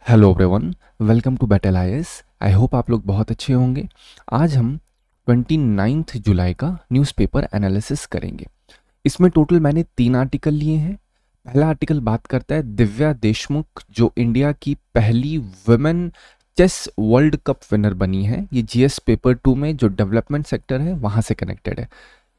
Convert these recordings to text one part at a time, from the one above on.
Hello everyone, welcome to battle IAS. I hope आप लोग बहुत अच्छे होंगे। आज हम 29 जुलाई का न्यूज़पेपर एनालिसिस करेंगे। इसमें टोटल मैंने 3 आर्टिकल लिए हैं। पहला आर्टिकल बात करता है दिव्या देशमुख, जो इंडिया की पहली women chess world cup winner बनी है। ये जीएस पेपर 2 में जो डेवलपमेंट सेक्टर है वहाँ से कनेक्टेड है।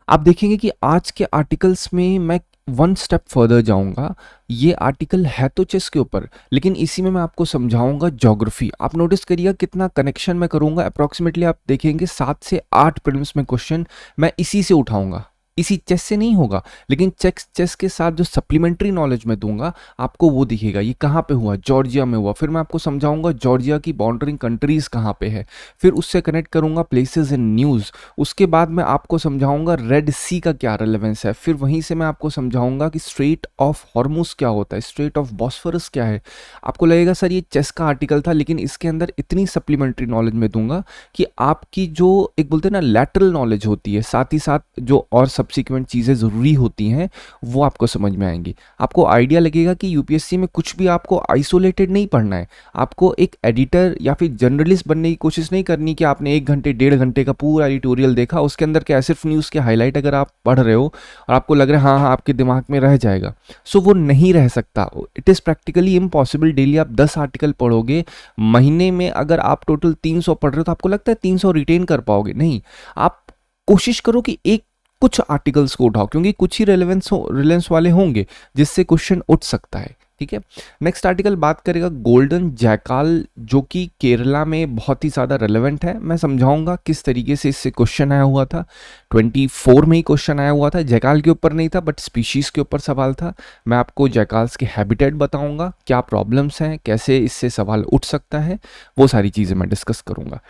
आप देखेंगे कि आज के आर्टिकल्स में मैं वन स्टेप फर्दर जाऊंगा। ये आर्टिकल है तो चेस के ऊपर, लेकिन इसी में मैं आपको समझाऊंगा ज्योग्राफी। आप नोटिस करिएगा कितना कनेक्शन मैं करूंगा। अप्रॉक्सीमेटली आप देखेंगे 7 से 8 प्रीलिम्स में क्वेश्चन मैं इसी से उठाऊंगा। इसी चेस से नहीं होगा, लेकिन चेस के साथ जो सप्लीमेंट्री नॉलेज मैं दूंगा आपको वो दिखेगा। ये कहाँ पे हुआ? जॉर्जिया में हुआ। फिर मैं आपको समझाऊंगा जॉर्जिया की बाउंड्रिंग कंट्रीज कहाँ पे है। फिर उससे कनेक्ट करूंगा प्लेसेस इन न्यूज़। उसके बाद मैं आपको समझाऊंगा रेड सी का क्या रेलेवेंस है। फिर वहीं से मैं आपको समझाऊंगा कि स्ट्रेट ऑफ हॉर्मुज क्या होता है, स्ट्रेट ऑफ बॉस्फोरस क्या है। आपको लगेगा सर ये चेस का आर्टिकल था, लेकिन इसके अंदर इतनी सप्लीमेंट्री नॉलेज मैं दूंगा कि आपकी जो एक बोलते हैं ना लैटरल नॉलेज होती है, साथ ही साथ जो और सब्सिक्वेंट चीज़ें ज़रूरी होती हैं वो आपको समझ में आएंगी। आपको आइडिया लगेगा कि यूपीएससी में कुछ भी आपको आइसोलेटेड नहीं पढ़ना है। आपको एक एडिटर या फिर जर्नलिस्ट बनने की कोशिश नहीं करनी कि आपने 1 घंटे 1.5 घंटे का पूरा एडिटोरियल देखा, उसके अंदर क्या सिर्फ न्यूज़ के हाईलाइट अगर आप पढ़ रहे हो और आपको लग रहा है हाँ हाँ आपके दिमाग में रह जाएगा, सो वो नहीं रह सकता। It is practically impossible. Daily आप 10 आर्टिकल पढ़ोगे, महीने में अगर आप टोटल 300 पढ़ रहे हो तो आपको लगता है 300 रिटेन कर पाओगे? नहीं। आप कोशिश करो कि एक कुछ आर्टिकल्स को उठाओ, क्योंकि कुछ ही रिलेवेंस वाले होंगे जिससे क्वेश्चन उठ सकता है। ठीक है। नेक्स्ट आर्टिकल बात करेगा गोल्डन जैकाल, जो कि केरला में बहुत ही ज़्यादा रेलेवेंट है। मैं समझाऊंगा किस तरीके से इससे क्वेश्चन आया हुआ था। 24 में ही क्वेश्चन आया हुआ था। जैकाल के ऊपर नहीं था, बट स्पीशीज़ के ऊपर सवाल था। मैं आपको जैकाल्स के हैबिटेट बताऊंगा, क्या प्रॉब्लम्स हैं, कैसे इससे सवाल उठ सकता है, वो सारी चीज़ें मैं डिस्कस करूंगा।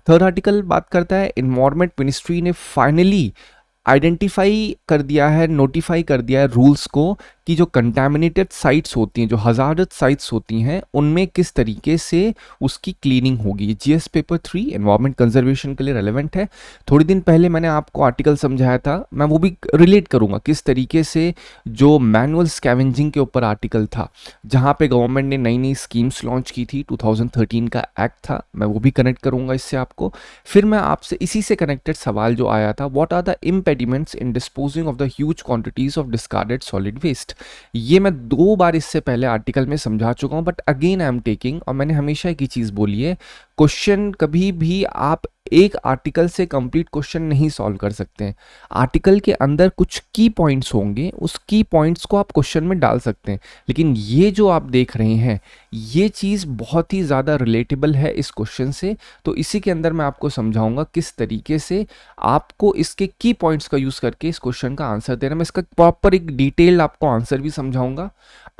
थर्ड आर्टिकल बात करता है इन्वायरमेंट मिनिस्ट्री ने फाइनली आइडेंटिफाई कर दिया है, नोटिफाई कर दिया है रूल्स को कि जो कंटामिनेटेड साइट्स होती हैं, जो हजारत साइट्स होती हैं, उनमें किस तरीके से उसकी क्लीनिंग होगी। जीएस पेपर 3 एनवायरमेंट कंजर्वेशन के लिए रेलेवेंट है। थोड़ी दिन पहले मैंने आपको आर्टिकल समझाया था, मैं वो भी रिलेट करूंगा किस तरीके से जो मैनुअल स्कैवेंजिंग के ऊपर आर्टिकल था, जहां पे गवर्नमेंट ने नई नई स्कीम्स लॉन्च की थी। 2013 का एक्ट था, मैं वो भी कनेक्ट करूंगा इससे आपको। फिर मैं आपसे इसी से कनेक्टेड सवाल जो आया था, what are the impediments in disposing of the huge quantities of discarded solid waste। ये मैं 2 बार इससे पहले आर्टिकल में समझा चुका हूं, but again I am taking. और मैंने हमेशा एक ही चीज बोली है, क्वेश्चन कभी भी आप एक आर्टिकल से कंप्लीट क्वेश्चन नहीं सॉल्व कर सकते हैं। आर्टिकल के अंदर कुछ की पॉइंट्स होंगे, उस की पॉइंट्स को आप क्वेश्चन में डाल सकते हैं। लेकिन ये जो आप देख रहे हैं, ये चीज़ बहुत ही ज़्यादा रिलेटेबल है इस क्वेश्चन से। तो इसी के अंदर मैं आपको समझाऊंगा किस तरीके से आपको इसके की पॉइंट्स का यूज़ करके इस क्वेश्चन का आंसर देना। मैं इसका प्रॉपर एक डिटेल आपको आंसर भी समझाऊंगा।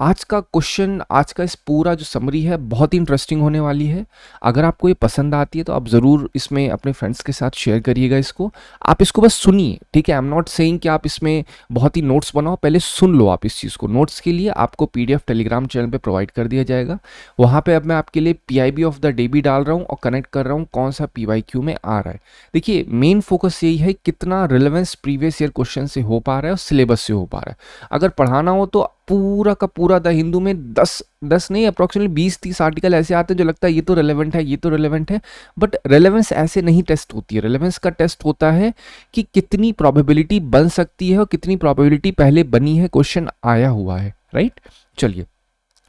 आज का क्वेश्चन, आज का इस पूरा जो समरी है, बहुत ही इंटरेस्टिंग होने वाली है। अगर आपको ये पसंद आती है तो आप ज़रूर इसमें अपने फ्रेंड्स के साथ शेयर करिएगा इसको। आप इसको बस सुनिए, ठीक है। आई एम नॉट सेइंग कि आप इसमें बहुत ही नोट्स बनाओ, पहले सुन लो आप इस चीज़ को। नोट्स के लिए आपको पीडीएफ टेलीग्राम चैनल पे प्रोवाइड कर दिया जाएगा। वहाँ पे अब मैं आपके लिए पीआईबी ऑफ द डे भी डाल रहा हूँ और कनेक्ट कर रहा हूँ कौन सा पीवाईक्यू में आ रहा है। देखिए, मेन फोकस यही है कितना रिलेवेंस प्रीवियस ईयर क्वेश्चन से हो पा रहा है और सिलेबस से हो पा रहा है। अगर पढ़ाना हो तो पूरा का पूरा द हिंदू में 10 नहीं, अप्रोक्सीमेटली 20-30 आर्टिकल ऐसे आते हैं जो लगता है ये तो रेलेवेंट है, ये तो रेलेवेंट है। बट रेलेवेंस ऐसे नहीं टेस्ट होती है। रेलेवेंस का टेस्ट होता है कि कितनी प्रोबेबिलिटी बन सकती है और कितनी प्रोबेबिलिटी पहले बनी है, क्वेश्चन आया हुआ है। राइट, चलिए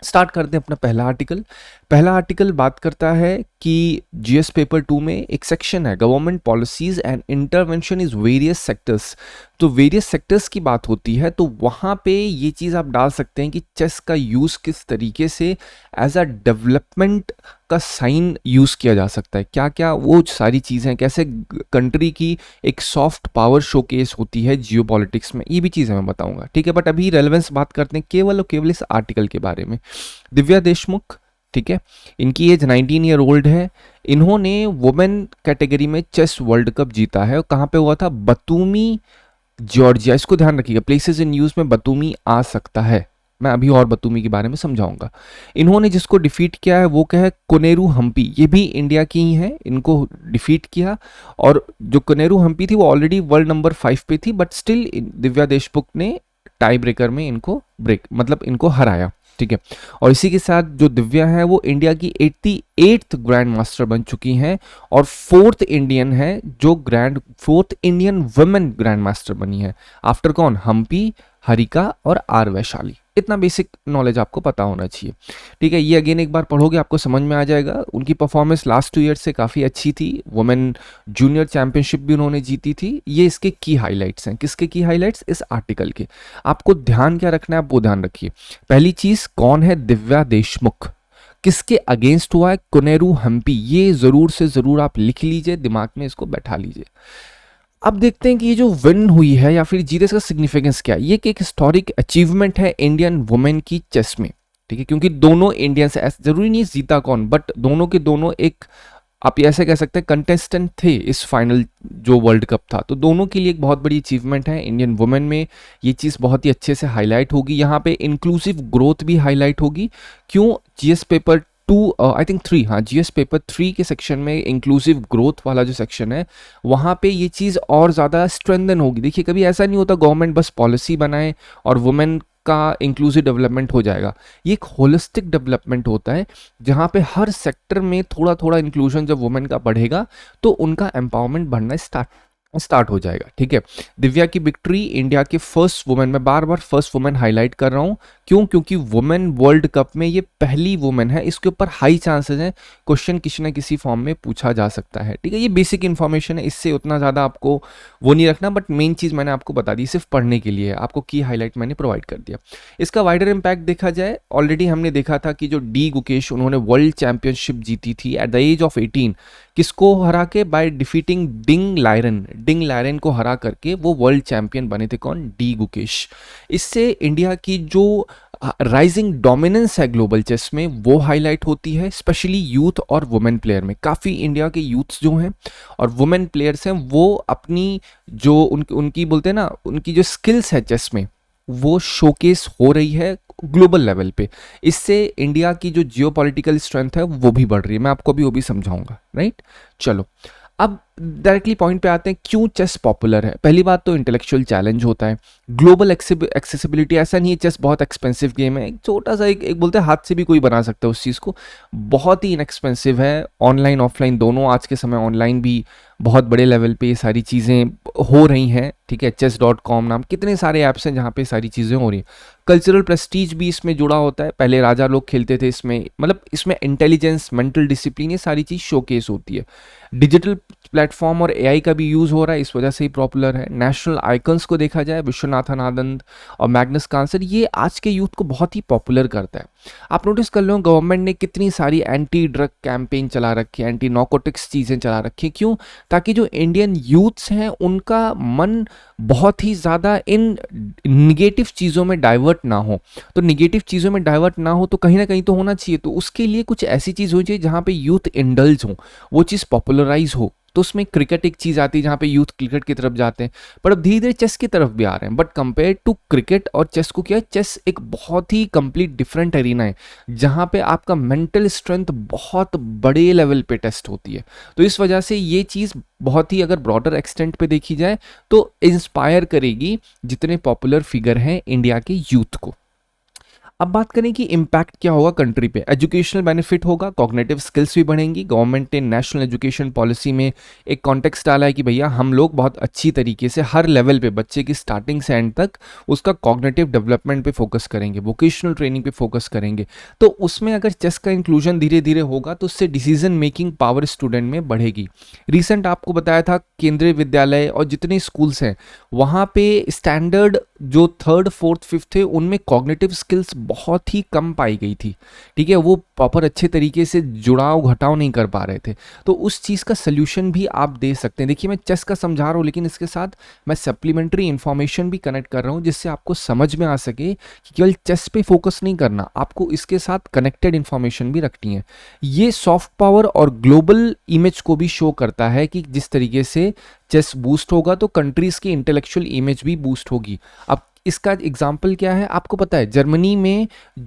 स्टार्ट करते हैं अपना पहला आर्टिकल। पहला आर्टिकल बात करता है कि जीएस पेपर 2 में एक सेक्शन है government policies and intervention is various sectors. तो वेरियस सेक्टर्स की बात होती है, तो वहाँ पे ये चीज़ आप डाल सकते हैं कि चेस का यूज़ किस तरीके से एज अ डेवलपमेंट का साइन यूज़ किया जा सकता है। क्या क्या वो सारी चीज़ें, कैसे कंट्री की एक सॉफ्ट पावर शोकेस होती है जियो पॉलिटिक्स में, ये भी चीज़ें मैं बताऊंगा। ठीक है, बट अभी रेलेवेंस बात करते हैं केवल और केवल इस आर्टिकल के बारे में। दिव्या देशमुख, ठीक है, इनकी एज 19 ईयर ओल्ड है। इन्होंने वुमेन कैटेगरी में चेस वर्ल्ड कप जीता है। और कहाँ पे हुआ था? बतूमी, जॉर्जिया। इसको ध्यान रखिएगा, प्लेसेस इन न्यूज़ में बतूमी आ सकता है। मैं अभी और बतूमी के बारे में समझाऊंगा। इन्होंने जिसको डिफीट किया है वो क्या है? कोनेरू हम्पी। ये भी इंडिया की ही है, इनको डिफीट किया। और जो कोनेरू हम्पी थी वो ऑलरेडी वर्ल्ड नंबर 5 पे थी, बट स्टिल दिव्या देशमुख ने टाई ब्रेकर में इनको इनको हराया। ठीक है। और इसी के साथ जो दिव्या है वो इंडिया की 88th ग्रैंड मास्टर बन चुकी हैं और fourth Indian women grand master बनी है। आफ्टर कौन? हम्पी, हरिका और आर वैशाली। इतना बेसिक नॉलेज आपको पता होना चाहिए, ठीक है। ये अगेन एक बार पढ़ोगे आपको समझ में आ जाएगा। उनकी परफॉर्मेंस लास्ट 2 ईयर से काफ़ी अच्छी थी। वुमेन जूनियर चैंपियनशिप भी उन्होंने जीती थी। ये इसके की हाइलाइट्स हैं। किसके की हाइलाइट्स? इस आर्टिकल के। आपको ध्यान क्या रखना है, आप वो ध्यान रखिए। पहली चीज, कौन है दिव्या देशमुख, किसके अगेंस्ट हुआ है? कोनेरू हम्पी। ये जरूर से जरूर आप लिख लीजिए, दिमाग में इसको बैठा लीजिए। अब देखते हैं कि ये जो विन हुई है या फिर जीते, इसका सिग्निफिकेंस क्या है। ये एक हिस्टोरिक अचीवमेंट है इंडियन वुमेन की चेस में, ठीक है। क्योंकि दोनों इंडियंस, जरूरी नहीं जीता कौन, बट दोनों के दोनों एक, आप ऐसे कह सकते हैं, कंटेस्टेंट थे इस फाइनल जो वर्ल्ड कप था। तो दोनों के लिए एक बहुत बड़ी अचीवमेंट है इंडियन वुमेन में। ये चीज़ बहुत ही अच्छे से हाईलाइट होगी। यहाँ पे इंक्लूसिव ग्रोथ भी हाईलाइट होगी। क्यों? जीएस पेपर 2, आई थिंक 3, हाँ, जीएस पेपर 3 के सेक्शन में इंक्लूसिव ग्रोथ वाला जो सेक्शन है वहाँ पे ये चीज़ और ज़्यादा स्ट्रेंथन होगी। देखिए, कभी ऐसा नहीं होता गवर्नमेंट बस पॉलिसी बनाए और वुमेन का इंक्लूसिव डेवलपमेंट हो जाएगा। ये एक होलिस्टिक डेवलपमेंट होता है जहाँ पे हर सेक्टर में थोड़ा थोड़ा इंक्लूजन जब वुमेन का बढ़ेगा तो उनका एम्पावरमेंट बढ़ना स्टार्ट हो जाएगा, ठीक है। दिव्या की विक्ट्री, इंडिया के फर्स्ट वुमेन, मैं बार बार फर्स्ट वुमेन हाईलाइट कर रहा हूँ। क्यों? क्योंकि वुमेन वर्ल्ड कप में ये पहली वुमेन है। इसके ऊपर हाई चांसेस हैं क्वेश्चन किसी न किसी फॉर्म में पूछा जा सकता है, ठीक है। ये बेसिक इन्फॉर्मेशन है, इससे उतना ज़्यादा आपको वो नहीं रखना, बट मेन चीज़ मैंने आपको बता दी, सिर्फ पढ़ने के लिए आपको की हाईलाइट मैंने प्रोवाइड कर दिया। इसका वाइडर इम्पैक्ट देखा जाए, ऑलरेडी हमने देखा था कि जो डी गुकेश, उन्होंने वर्ल्ड चैंपियनशिप जीती थी एट द एज ऑफ 18। किसको हरा के? बाय डिफीटिंग डिंग लायरन को हरा करके वो वर्ल्ड चैंपियन बने थे। कौन? डी गुकेश। इससे इंडिया की जो राइजिंग डोमिनेंस है ग्लोबल चेस में वो हाईलाइट होती है, स्पेशली यूथ और वुमेन प्लेयर में। काफ़ी इंडिया के यूथ्स जो हैं और वुमेन प्लेयर्स हैं वो अपनी जो उनकी बोलते हैं ना, उनकी जो स्किल्स है चेस में वो शोकेस हो रही है ग्लोबल लेवल पे। इससे इंडिया की जो जियोपॉलिटिकल स्ट्रेंथ है वो भी बढ़ रही है। मैं आपको अभी वो भी समझाऊंगा, राइट। चलो, अब डायरेक्टली पॉइंट पे आते हैं, क्यों चेस पॉपुलर है। पहली बात तो इंटेलेक्चुअल चैलेंज होता है, ग्लोबल एक्सेसिबिलिटी। ऐसा नहीं है चेस बहुत एक्सपेंसिव गेम है, एक छोटा सा एक बोलते हैं हाथ से भी कोई बना सकता है उस चीज़ को। बहुत ही इनएक्सपेंसिव है, ऑनलाइन ऑफलाइन दोनों। आज के समय ऑनलाइन भी बहुत बड़े लेवल पे ये सारी चीज़ें हो रही हैं, ठीक है। chess.com नाम कितने सारे ऐप्स हैं जहाँ पे सारी चीज़ें हो रही हैं। कल्चरल प्रेस्टीज भी इसमें जुड़ा होता है। पहले राजा लोग खेलते थे इसमें, मतलब इसमें इंटेलिजेंस, मेंटल डिसिप्लिन, ये सारी चीज़ शोकेस होती है। डिजिटल प्लेटफॉर्म और एआई का भी यूज़ हो रहा है, इस वजह से ही पॉपुलर है। नेशनल आइकन्स को देखा जाए, विश्वनाथन आनंद और मैग्नस कार्लसन, ये आज के यूथ को बहुत ही पॉपुलर करता है। आप नोटिस कर लो, गवर्नमेंट ने कितनी सारी एंटी ड्रग कैंपेन चला रखी है, एंटी नार्कोटिक्स चीज़ें चला रखी है। क्यों? ताकि जो इंडियन यूथ्स हैं उनका मन बहुत ही ज़्यादा इन निगेटिव चीज़ों में डाइवर्ट ना हो। तो निगेटिव चीज़ों में डाइवर्ट ना हो तो कहीं ना कहीं तो होना चाहिए। तो उसके लिए कुछ ऐसी चीज़ होनी चाहिए जहाँ पे यूथ इंडल्ज हो, वो चीज़ पॉपुलराइज हो। तो उसमें क्रिकेट एक चीज़ आती है जहाँ पे यूथ क्रिकेट की तरफ जाते हैं, पर अब धीरे धीरे चेस की तरफ भी आ रहे हैं। बट कंपेयर टू क्रिकेट और चेस को क्या है, चेस एक बहुत ही कंप्लीट डिफरेंट एरिना है जहाँ पे आपका मेंटल स्ट्रेंथ बहुत बड़े लेवल पे टेस्ट होती है। तो इस वजह से ये चीज़ बहुत ही, अगर ब्रॉडर एक्सटेंट पे देखी जाए तो इंस्पायर करेगी जितने पॉपुलर फिगर हैं इंडिया के यूथ को। अब बात करें कि इम्पैक्ट क्या होगा कंट्री पे। एजुकेशनल बेनिफिट होगा, कॉग्निटिव स्किल्स भी बढ़ेंगी। गवर्नमेंट ने नेशनल एजुकेशन पॉलिसी में एक कॉन्टेक्स्ट डाला है कि भैया हम लोग बहुत अच्छी तरीके से हर लेवल पे बच्चे की स्टार्टिंग से एंड तक उसका कॉग्निटिव डेवलपमेंट पे फोकस करेंगे, वोकेशनल ट्रेनिंग पे फोकस करेंगे। तो उसमें अगर चेस का इंक्लूजन धीरे धीरे होगा तो उससे डिसीजन मेकिंग पावर स्टूडेंट में बढ़ेगी। रिसेंट आपको बताया था केंद्रीय विद्यालय और जितने स्कूल्स हैं वहाँ पे स्टैंडर्ड जो 3rd, 4th, 5th थे उनमें कॉग्निटिव स्किल्स बहुत ही कम पाई गई थी, ठीक है। वो प्रॉपर अच्छे तरीके से जुड़ाव घटाव नहीं कर पा रहे थे। तो उस चीज़ का सल्यूशन भी आप दे सकते हैं। देखिए, मैं चेस का समझा रहा हूँ लेकिन इसके साथ मैं सप्लीमेंट्री इन्फॉर्मेशन भी कनेक्ट कर रहा हूँ जिससे आपको समझ में आ सके कि केवल चेस पे फोकस नहीं करना, आपको इसके साथ कनेक्टेड इन्फॉर्मेशन भी रखनी है। ये सॉफ्ट पावर और ग्लोबल इमेज को भी शो करता है कि जिस तरीके से चेस बूस्ट होगा तो कंट्रीज की इंटेलेक्चुअल इमेज भी बूस्ट होगी। अब इसका एग्जाम्पल क्या है आपको पता है, जर्मनी में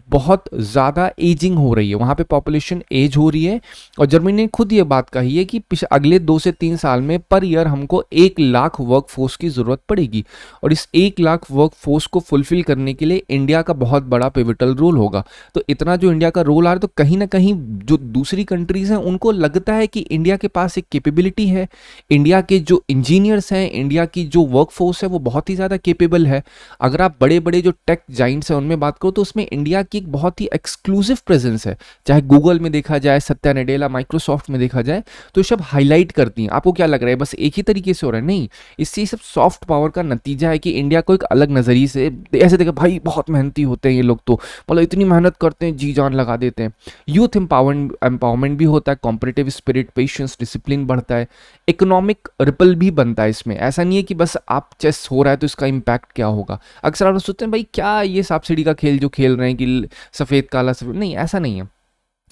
बहुत ज़्यादा एजिंग हो रही है, वहाँ पे पॉपुलेशन एज हो रही है, और जर्मनी ने खुद ये बात कही है कि अगले 2 से 3 साल में पर ईयर हमको 1 लाख वर्क फोर्स की ज़रूरत पड़ेगी, और इस 1 लाख वर्क फोर्स को फुलफिल करने के लिए इंडिया का बहुत बड़ा पिवटल रोल होगा। तो इतना जो इंडिया का रोल आ रहा है, तो कहीं ना कहीं जो दूसरी कंट्रीज़ हैं उनको लगता है कि इंडिया के पास एक कैपेबिलिटी है, इंडिया के जो इंजीनियर्स हैं, इंडिया की जो वर्क फोर्स है वो बहुत ही ज़्यादा कैपेबल है। अगर आप बड़े बड़े जो टेक जाइंट्स हैं उनमें बात करो तो उसमें इंडिया की एक बहुत ही एक्सक्लूसिव प्रेजेंस है, चाहे गूगल में देखा जाए, सत्या नडेला, माइक्रोसॉफ्ट में देखा जाए, तो ये सब हाईलाइट करती हैं। आपको क्या लग रहा है बस एक ही तरीके से हो रहा है? नहीं, इससे सब सॉफ्ट पावर का नतीजा है कि इंडिया को एक अलग नज़रिए से ऐसे देखा, भाई बहुत मेहनती होते हैं ये लोग, तो मतलब इतनी मेहनत करते हैं, जी जान लगा देते हैं। यूथ एम्पावरमेंट भी होता है, कॉम्पिटिटिव स्पिरिट, पेशेंस, डिसिप्लिन बढ़ता है, इकोनॉमिक रिपल भी बनता है इसमें। ऐसा नहीं है कि बस आप चेस हो रहा है तो इसका इम्पैक्ट क्या होगा। अक्सर आप सोचते हैं भाई क्या ये सांप सीढ़ी का खेल जो खेल रहे हैं कि सफ़ेद काला सफ़ेद, नहीं ऐसा नहीं है।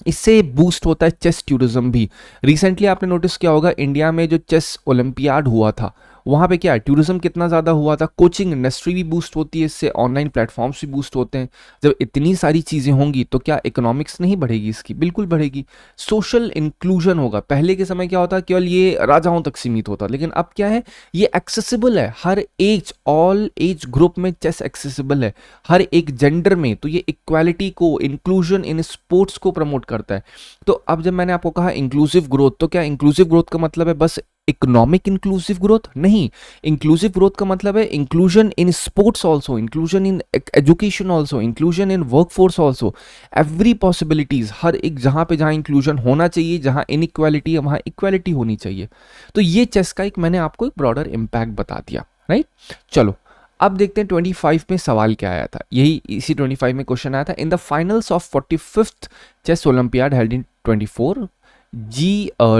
इससे बूस्ट होता है चेस टूरिज्म भी। रिसेंटली आपने नोटिस किया होगा इंडिया में जो चेस ओलंपियाड हुआ था, वहाँ पे क्या है, टूरिज्म कितना ज़्यादा हुआ था, कोचिंग इंडस्ट्री भी बूस्ट होती है इससे, ऑनलाइन प्लेटफॉर्म्स भी बूस्ट होते हैं। जब इतनी सारी चीज़ें होंगी तो क्या इकोनॉमिक्स नहीं बढ़ेगी इसकी? बिल्कुल बढ़ेगी। सोशल इंक्लूजन होगा। पहले के समय क्या होता, केवल ये राजाओं तक सीमित होता, लेकिन अब क्या है, ये एक्सेसिबल है, हर एज, ऑल एज ग्रुप में चेस एक्सेसिबल है, हर एक जेंडर में। तो ये इक्वालिटी को, इंक्लूजन इन स्पोर्ट्स को प्रमोट करता है। तो अब जब मैंने आपको कहा इंक्लूसिव ग्रोथ, तो क्या इंक्लूसिव ग्रोथ का मतलब है बस इकोनॉमिक इंक्लूसिव ग्रोथ? नहीं, इंक्लूसिव ग्रोथ का मतलब है inclusion in sports also, inclusion in education also, inclusion in workforce also, every possibilities, हर एक जहां पे जहां इंक्लूजन होना चाहिए, जहां इनइक्वालिटी है वहां इक्वालिटी होनी चाहिए। तो ये चेस का एक मैंने आपको एक ब्रॉडर इंपैक्ट बता दिया, राइट। चलो अब देखते हैं 25 में सवाल क्या आया था। यही इसी 25 में क्वेश्चन आया था। In the finals of 45th chess olympiad held in 24,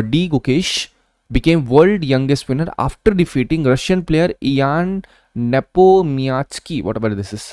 D Gukesh became world youngest winner after defeating Russian player Ian Nepomniachtchi, whatever this is।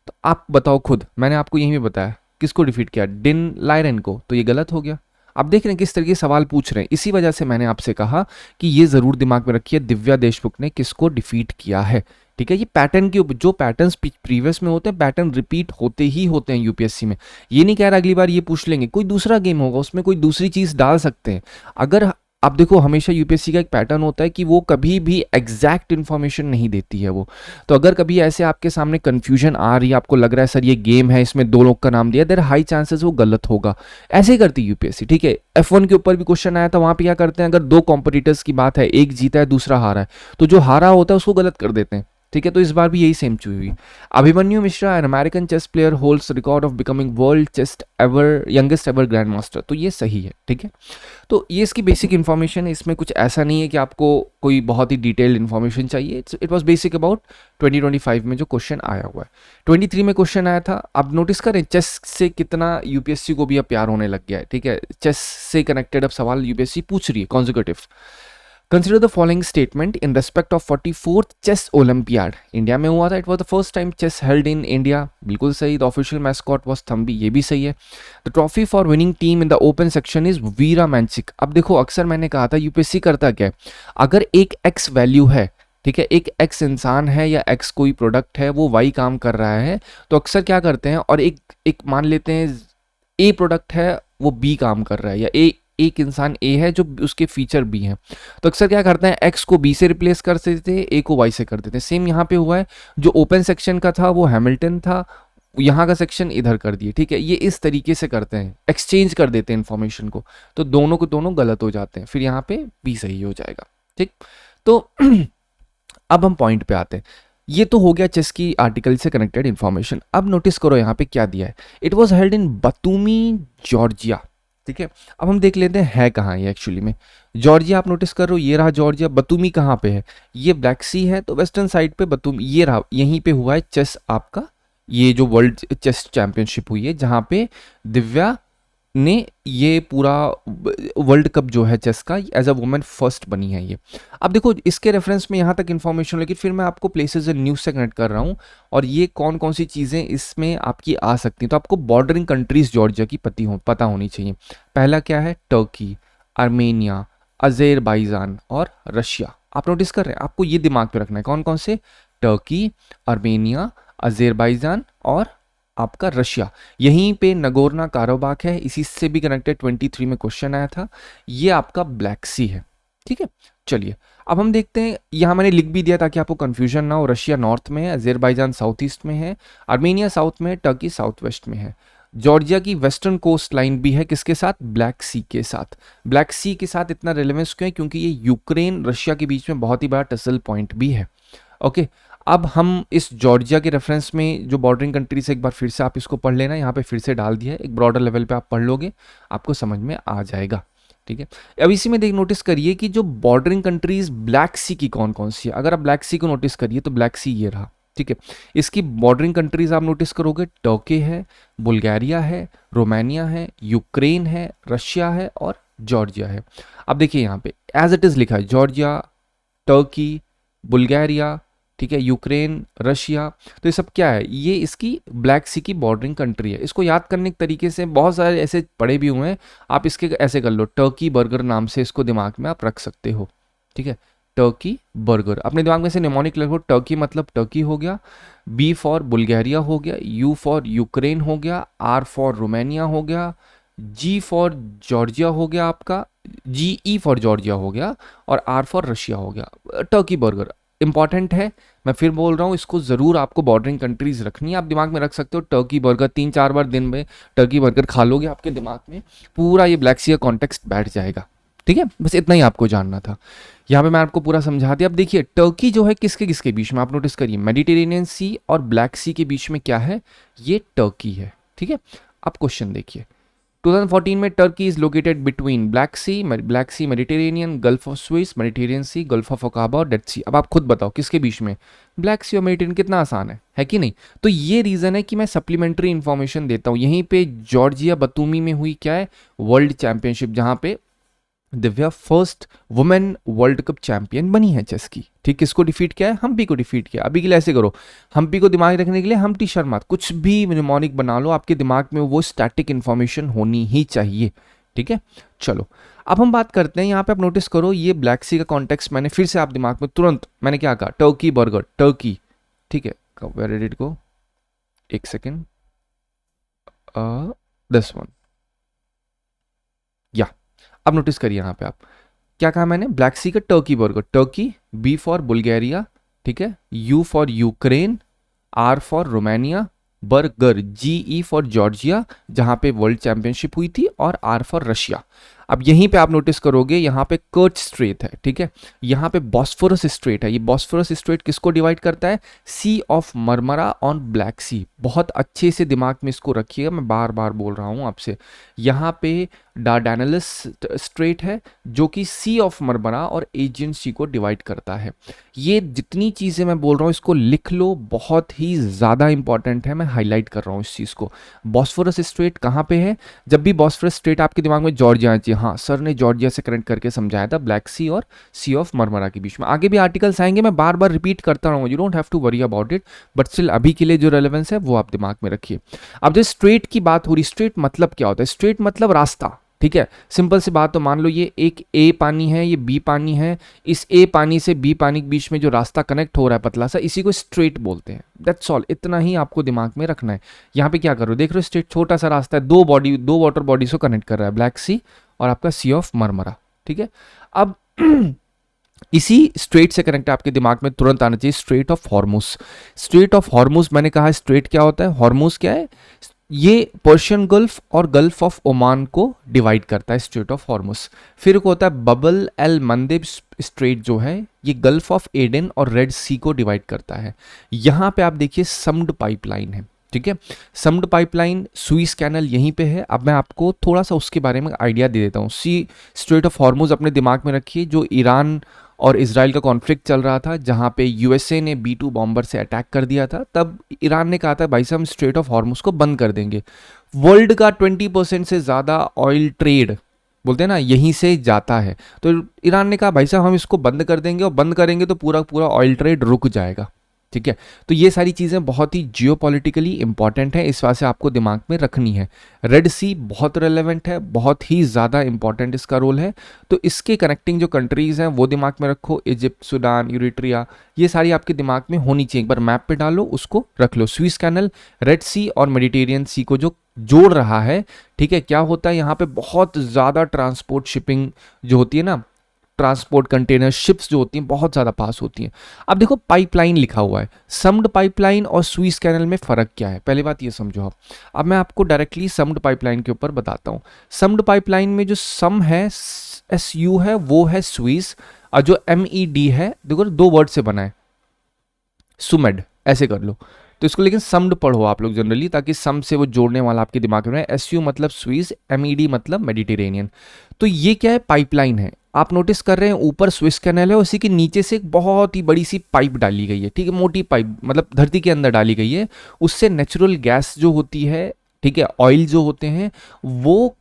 तो आप बताओ खुद, मैंने आपको यही में बताया किसको डिफीट किया, डिन लायरन को, तो ये गलत हो गया। आप देख रहे हैं किस तरह के सवाल पूछ रहे हैं, इसी वजह से मैंने आपसे कहा कि ये जरूर दिमाग में रखिए दिव्या देशमुख ने किसको डिफीट किया है। ठीक है, ये पैटर्न के जो पैटर्न्स प्रीवियस में होते हैं, पैटर्न रिपीट होते ही होते हैं यूपीएससी में। ये नहीं कह रहा अगली बार ये पूछ लेंगे, कोई दूसरा गेम होगा उसमें कोई दूसरी चीज डाल सकते हैं। अगर आप देखो हमेशा यूपीएससी का एक पैटर्न होता है कि वो कभी भी एग्जैक्ट इन्फॉर्मेशन नहीं देती है वो। तो अगर कभी ऐसे आपके सामने कंफ्यूजन आ रही है, आपको लग रहा है सर ये गेम है इसमें 2 लोग का नाम दिया, देयर हाई चांसेस वो गलत होगा। ऐसे ही करती यूपीएससी। ठीक है, F1 के ऊपर भी क्वेश्चन आया था, वहां पे क्या करते हैं, अगर 2 कॉम्पिटिटर्स की बात है, एक जीता है दूसरा हारा है, तो जो हारा होता है उसको गलत कर देते हैं। ठीक है, तो इस बार भी यही सेम चीज हुई। Abhimanyu Mishra, an American chess player, holds record of becoming world chess ever youngest ever grand master. तो ये सही है। ठीक है, तो ये इसकी बेसिक इन्फॉर्मेशन है, इसमें कुछ ऐसा नहीं है कि आपको कोई बहुत ही डिटेल्ड इन्फॉर्मेशन चाहिए। इट वाज बेसिक अबाउट 2025 में जो क्वेश्चन आया हुआ है। 23 में क्वेश्चन आया था, आप नोटिस करें चेस से कितना यूपीएससी को भी अब प्यार होने लग गया है। ठीक है, चेस से कनेक्टेड अब सवाल यूपीएससी पूछ रही है consecutive. Consider the following statement in respect of 44th chess Olympiad. India में हुआ था, it was the first time chess held in India, बिल्कुल सही। The official mascot was Thambi, ये भी सही है। The trophy for winning team in the open section is Vera Menchik. अब देखो अक्सर मैंने कहा था यूपीएससी करता क्या है, अगर एक एक्स वैल्यू है, ठीक है, एक एक्स इंसान है या एक्स कोई प्रोडक्ट है, वो वाई काम कर रहा है, तो अक्सर क्या करते हैं, और एक मान लेते हैं ए प्रोडक्ट है वो बी काम कर रहा है, या एक इंसान ए है जो उसके फीचर बी हैं, तो अक्सर क्या करते हैं, एक्स को बी से रिप्लेस कर देते हैं, ए को वाई से कर देते हैं। सेम यहाँ पे हुआ है, जो ओपन सेक्शन का था वो हैमिल्टन था, यहाँ का सेक्शन इधर कर दिए। ठीक है, ये इस तरीके से करते हैं, एक्सचेंज कर देते हैं इन्फॉर्मेशन को, तो दोनों को दोनों गलत हो जाते हैं, फिर यहाँ पे बी सही हो जाएगा। ठीक, तो अब हम पॉइंट पे आते हैं। ये तो हो गया चेस की आर्टिकल से कनेक्टेड इन्फॉर्मेशन। अब नोटिस करो यहाँ पे क्या दिया है, it was held in Batumi Georgia. ठीक है, अब हम देख लेते हैं है कहाँ ये एक्चुअली में। जॉर्जिया आप नोटिस कर रहे हो, ये रहा जॉर्जिया। बतूमी कहाँ पे है, ये ब्लैक सी है, तो वेस्टर्न साइड पे बतूमी, ये रहा, यहीं पे हुआ है चेस आपका, ये जो वर्ल्ड चेस चैंपियनशिप हुई है, जहाँ पे दिव्या ने ये पूरा वर्ल्ड कप जो है चेस का एज अ वुमेन फर्स्ट बनी है ये। अब देखो इसके रेफरेंस में यहाँ तक इन्फॉर्मेशन, लेकिन फिर मैं आपको प्लेसेस एंड न्यूज़ से कनेक्ट कर रहा हूँ, और ये कौन कौन सी चीज़ें इसमें आपकी आ सकती हैं। तो आपको बॉर्डरिंग कंट्रीज जॉर्जिया की पता होनी चाहिए। पहला क्या है, टर्की, आर्मेनिया, अज़रबैजान और रशिया। आप नोटिस कर रहे हैं, आपको ये दिमाग पे रखना है, कौन कौन से, टर्की, आर्मेनिया, अजेरबाईजान और आपका रशिया। यहीं पे नगोर्नो काराबाख है, इसी से भी कनेक्टेड 23 में क्वेश्चन आया था। ये आपका ब्लैक सी है, ठीक है। चलिए अब हम देखते हैं, यहाँ मैंने लिख भी दिया ताकि आपको कंफ्यूजन ना हो। रशिया नॉर्थ में है, अजेरबाईजान साउथ ईस्ट में है, आर्मेनिया साउथ में है, टर्की साउथ वेस्ट में है। जॉर्जिया की वेस्टर्न कोस्ट लाइन भी है, किसके साथ? ब्लैक सी के साथ। ब्लैक सी के साथ इतना रेलेवेंस क्यों है? क्योंकि ये यूक्रेन रशिया के बीच में बहुत ही बड़ा टसल पॉइंट भी है। ओके, अब हम इस जॉर्जिया के रेफरेंस में जो बॉर्डरिंग कंट्री से, एक बार फिर से आप इसको पढ़ लेना, यहाँ पे फिर से डाल दिया है, एक ब्रॉडर लेवल पे आप पढ़ लोगे, आपको समझ में आ जाएगा, ठीक है। अब इसी में देख नोटिस करिए कि जो बॉर्डरिंग कंट्रीज ब्लैक सी की कौन कौन सी है। अगर आप ब्लैक सी को नोटिस करिए तो ब्लैक सी ये रहा, ठीक है। इसकी बॉर्डरिंग कंट्रीज आप नोटिस करोगे, टर्की है, बुल्गारिया है, रोमानिया है, यूक्रेन है, रशिया है और जॉर्जिया है। अब देखिए यहाँ पे एज इट इज लिखा है, जॉर्जिया, टर्की, बुल्गारिया, ठीक है, यूक्रेन, रशिया। तो ये सब क्या है? ये इसकी ब्लैक सी की बॉर्डरिंग कंट्री है। इसको याद करने के तरीके से बहुत सारे ऐसे पढ़े भी हुए हैं, आप इसके ऐसे कर लो, टर्की बर्गर नाम से इसको दिमाग में आप रख सकते हो, ठीक है। टर्की बर्गर अपने दिमाग में से निमोनिक लगो, टर्की मतलब टर्की हो गया, बी फॉर बुल्गारिया हो गया, यू फॉर यूक्रेन हो गया, आर फॉर रोमानिया हो गया, जी फॉर जॉर्जिया हो गया आपका, जी ई फॉर जॉर्जिया हो गया और आर फॉर रशिया हो गया। टर्की बर्गर इंपॉर्टेंट है, मैं फिर बोल रहा हूँ, इसको जरूर आपको बॉर्डरिंग कंट्रीज रखनी है। आप दिमाग में रख सकते हो टर्की बर्गर, 3-4 बार दिन में टर्की बर्गर खा लोगे, आपके दिमाग में पूरा ये ब्लैक सी का कॉन्टेक्स्ट बैठ जाएगा, ठीक है। बस इतना ही आपको जानना था, यहाँ पे मैं आपको पूरा समझा दिया। अब देखिए टर्की जो है किसके किसके बीच में, आप नोटिस करिए, मेडिटेरेनियन सी और ब्लैक सी के बीच में क्या है? ये टर्की है, ठीक है। अब क्वेश्चन देखिए, 2014 में Turkey is located between Black Sea, Mediterranean, Gulf of Swiss, Mediterranean Sea, Gulf of Aqaba और डेड सी। अब आप खुद बताओ किसके बीच में? ब्लैक सी और मेडिटेरियन। कितना आसान है कि नहीं? तो ये रीजन है कि मैं सप्लीमेंट्री इंफॉर्मेशन देता हूँ। यहीं पे जॉर्जिया बतूमी में हुई क्या है? वर्ल्ड चैंपियनशिप, जहां पे Divya first women world cup champion बनी है चेस की, ठीक। किसको डिफीट किया है? हम्पी को डिफीट किया। अभी के लिए ऐसे करो, हम्पी को दिमाग रखने के लिए हम्पटी शर्मा, कुछ भी निमोनिक बना लो, आपके दिमाग में वो स्टैटिक इंफॉर्मेशन होनी ही चाहिए, ठीक है। चलो अब हम बात करते हैं, यहाँ पे आप नोटिस करो, ये ब्लैक सी का कॉन्टेक्स्ट मैंने फिर से आप दिमाग में तुरंत, मैंने क्या कहा? टर्की बर्गर, टर्की, ठीक है। Where did it go? एक सेकेंड, दिस वन, या अब नोटिस करिए यहाँ पे आप क्या कहा मैंने? ब्लैक सी का Turkey burger, Turkey, B for Bulgaria, ठीक है, U for Ukraine, R for Romania, burger, G E for Georgia जहां पे वर्ल्ड चैंपियनशिप हुई थी, और आर फॉर रशिया। अब यहीं पे आप नोटिस करोगे, यहाँ पे कर्च स्ट्रेट है, ठीक है, यहाँ पे बॉस्फोरस स्ट्रेट है। ये बॉस्फोरस स्ट्रेट किसको डिवाइड करता है? सी ऑफ मरमरा ऑन ब्लैक सी। बहुत अच्छे से दिमाग में इसको रखिएगा, मैं बार बार बोल रहा हूँ आपसे। यहाँ पे डार्डेनल्स स्ट्रेट है जो कि सी ऑफ मरमरा और एजियन सी को डिवाइड करता है। ये जितनी चीज़ें मैं बोल रहा हूँ इसको लिख लो, बहुत ही ज़्यादा इंपॉर्टेंट है, मैं हाईलाइट कर रहा हूँ इस चीज़ को। बॉस्फोरस स्ट्रेट कहाँ पे है? जब भी बॉस्फोरस स्ट्रेट आपके दिमाग में जॉर्जिया चाहिए, हाँ सर ने जॉर्जिया से कनेक्ट करके समझाया था, ब्लैक सी और सी ऑफ मरमरा के बीच में। आगे भी आर्टिकल्स आएंगे, मैं बार बार रिपीट करता रहूँगा, you don't have to worry about it, but still अभी के लिए जो रेलेवेंस है वो आप दिमाग में रखिए। अब जो स्ट्रेट की बात हो रही, स्ट्रेट मतलब क्या होता है? स्ट्रेट मतलब रास्ता, ठीक है। सिंपल सी बात, तो मान लो ये एक ए पानी है, ये बी पानी है, इस ए पानी से बी पानी के बीच में जो रास्ता कनेक्ट हो रहा है पतला सा, इसी को स्ट्रेट बोलते हैं। दैट्स ऑल, इतना ही आपको दिमाग में रखना है। यहाँ पे क्या करो, देख रहे हो स्ट्रेट छोटा सा रास्ता है, दो वाटर बॉडीज को कनेक्ट कर रहा है, ब्लैक सी और आपका सी ऑफ मरमरा, ठीक है। अब इसी स्ट्रेट से कनेक्ट आपके दिमाग में तुरंत आना चाहिए straight of Hormuz. Straight of Hormuz मैंने कहा, स्ट्रेट क्या होता है? हॉर्मुज क्या है? ये पर्शियन गल्फ और गल्फ ऑफ ओमान को डिवाइड करता है, स्ट्रेट ऑफ हॉर्मुज। फिर को होता है बबल एल मंदेब स्ट्रेट, जो है ये गल्फ ऑफ एडन और रेड सी को डिवाइड करता है। यहाँ पे आप देखिए सम्ड पाइपलाइन है, ठीक है। सम्ड पाइपलाइन, सुइस कैनल यहीं पे है। अब मैं आपको थोड़ा सा उसके बारे में आइडिया दे देता हूँ। सी स्ट्रेट ऑफ हॉर्मुज अपने दिमाग में रखिए, जो ईरान और इजराइल का कॉन्फ्लिक्ट चल रहा था, जहां पे यूएसए ने B-2 बॉम्बर से अटैक कर दिया था, तब ईरान ने कहा था भाई साहब हम स्ट्रेट ऑफ हॉर्मुज को बंद कर देंगे। वर्ल्ड का 20% से ज़्यादा ऑयल ट्रेड, बोलते हैं ना, यहीं से जाता है। तो ईरान ने कहा भाई साहब हम इसको बंद कर देंगे, और बंद करेंगे तो पूरा पूरा ऑयल ट्रेड रुक जाएगा, ठीक है। तो ये सारी चीज़ें बहुत ही जियोपॉलिटिकली इंपॉर्टेंट है, इस वजह से आपको दिमाग में रखनी है। रेड सी बहुत रेलेवेंट है, बहुत ही ज़्यादा इंपॉर्टेंट इसका रोल है। तो इसके कनेक्टिंग जो कंट्रीज़ हैं वो दिमाग में रखो, इजिप्ट, सूडान, यूरिट्रिया, ये सारी आपके दिमाग में होनी चाहिए। एक बार मैप पे डालो, उसको रख लो। स्विस कैनल रेड सी और मेडिटेरियन सी को जो जोड़ रहा है, ठीक है। क्या होता है यहाँ पे, बहुत ज़्यादा ट्रांसपोर्ट शिपिंग जो होती है ना, ट्रांसपोर्ट कंटेनर शिप्स जो होती हैं बहुत ज़्यादा पास होती हैं। अब देखो पाइपलाइन लिखा हुआ है, समड पाइपलाइन और स्विस कैनल में फ़र्क क्या है, पहली बात ये समझो आप। अब मैं आपको डायरेक्टली समड पाइपलाइन के ऊपर बताता हूँ। समड पाइपलाइन में जो सम है, SU है, वो है स्विस, और जो MED है, देखो 2 वर्ड से बना है, सुमेड, ऐसे कर लो। तो इसको लेकिन समड पढ़ो आप लोग जनरली, ताकि सम से वो जोड़ने वाला आपके दिमाग में रहे। SU मतलब स्विस, MED मतलब मेडिटेरेनियन। तो ये क्या है, पाइपलाइन है। आप नोटिस कर रहे हैं ऊपर स्विस कैनल है, उसी के नीचे से एक बहुत ही बड़ी सी पाइप डाली गई है, ठीक है, मोटी पाइप, मतलब धरती के अंदर डाली गई है। उससे नेचुरल गैस जो होती है, ठीक है, ऑयल जो होते हैं, वो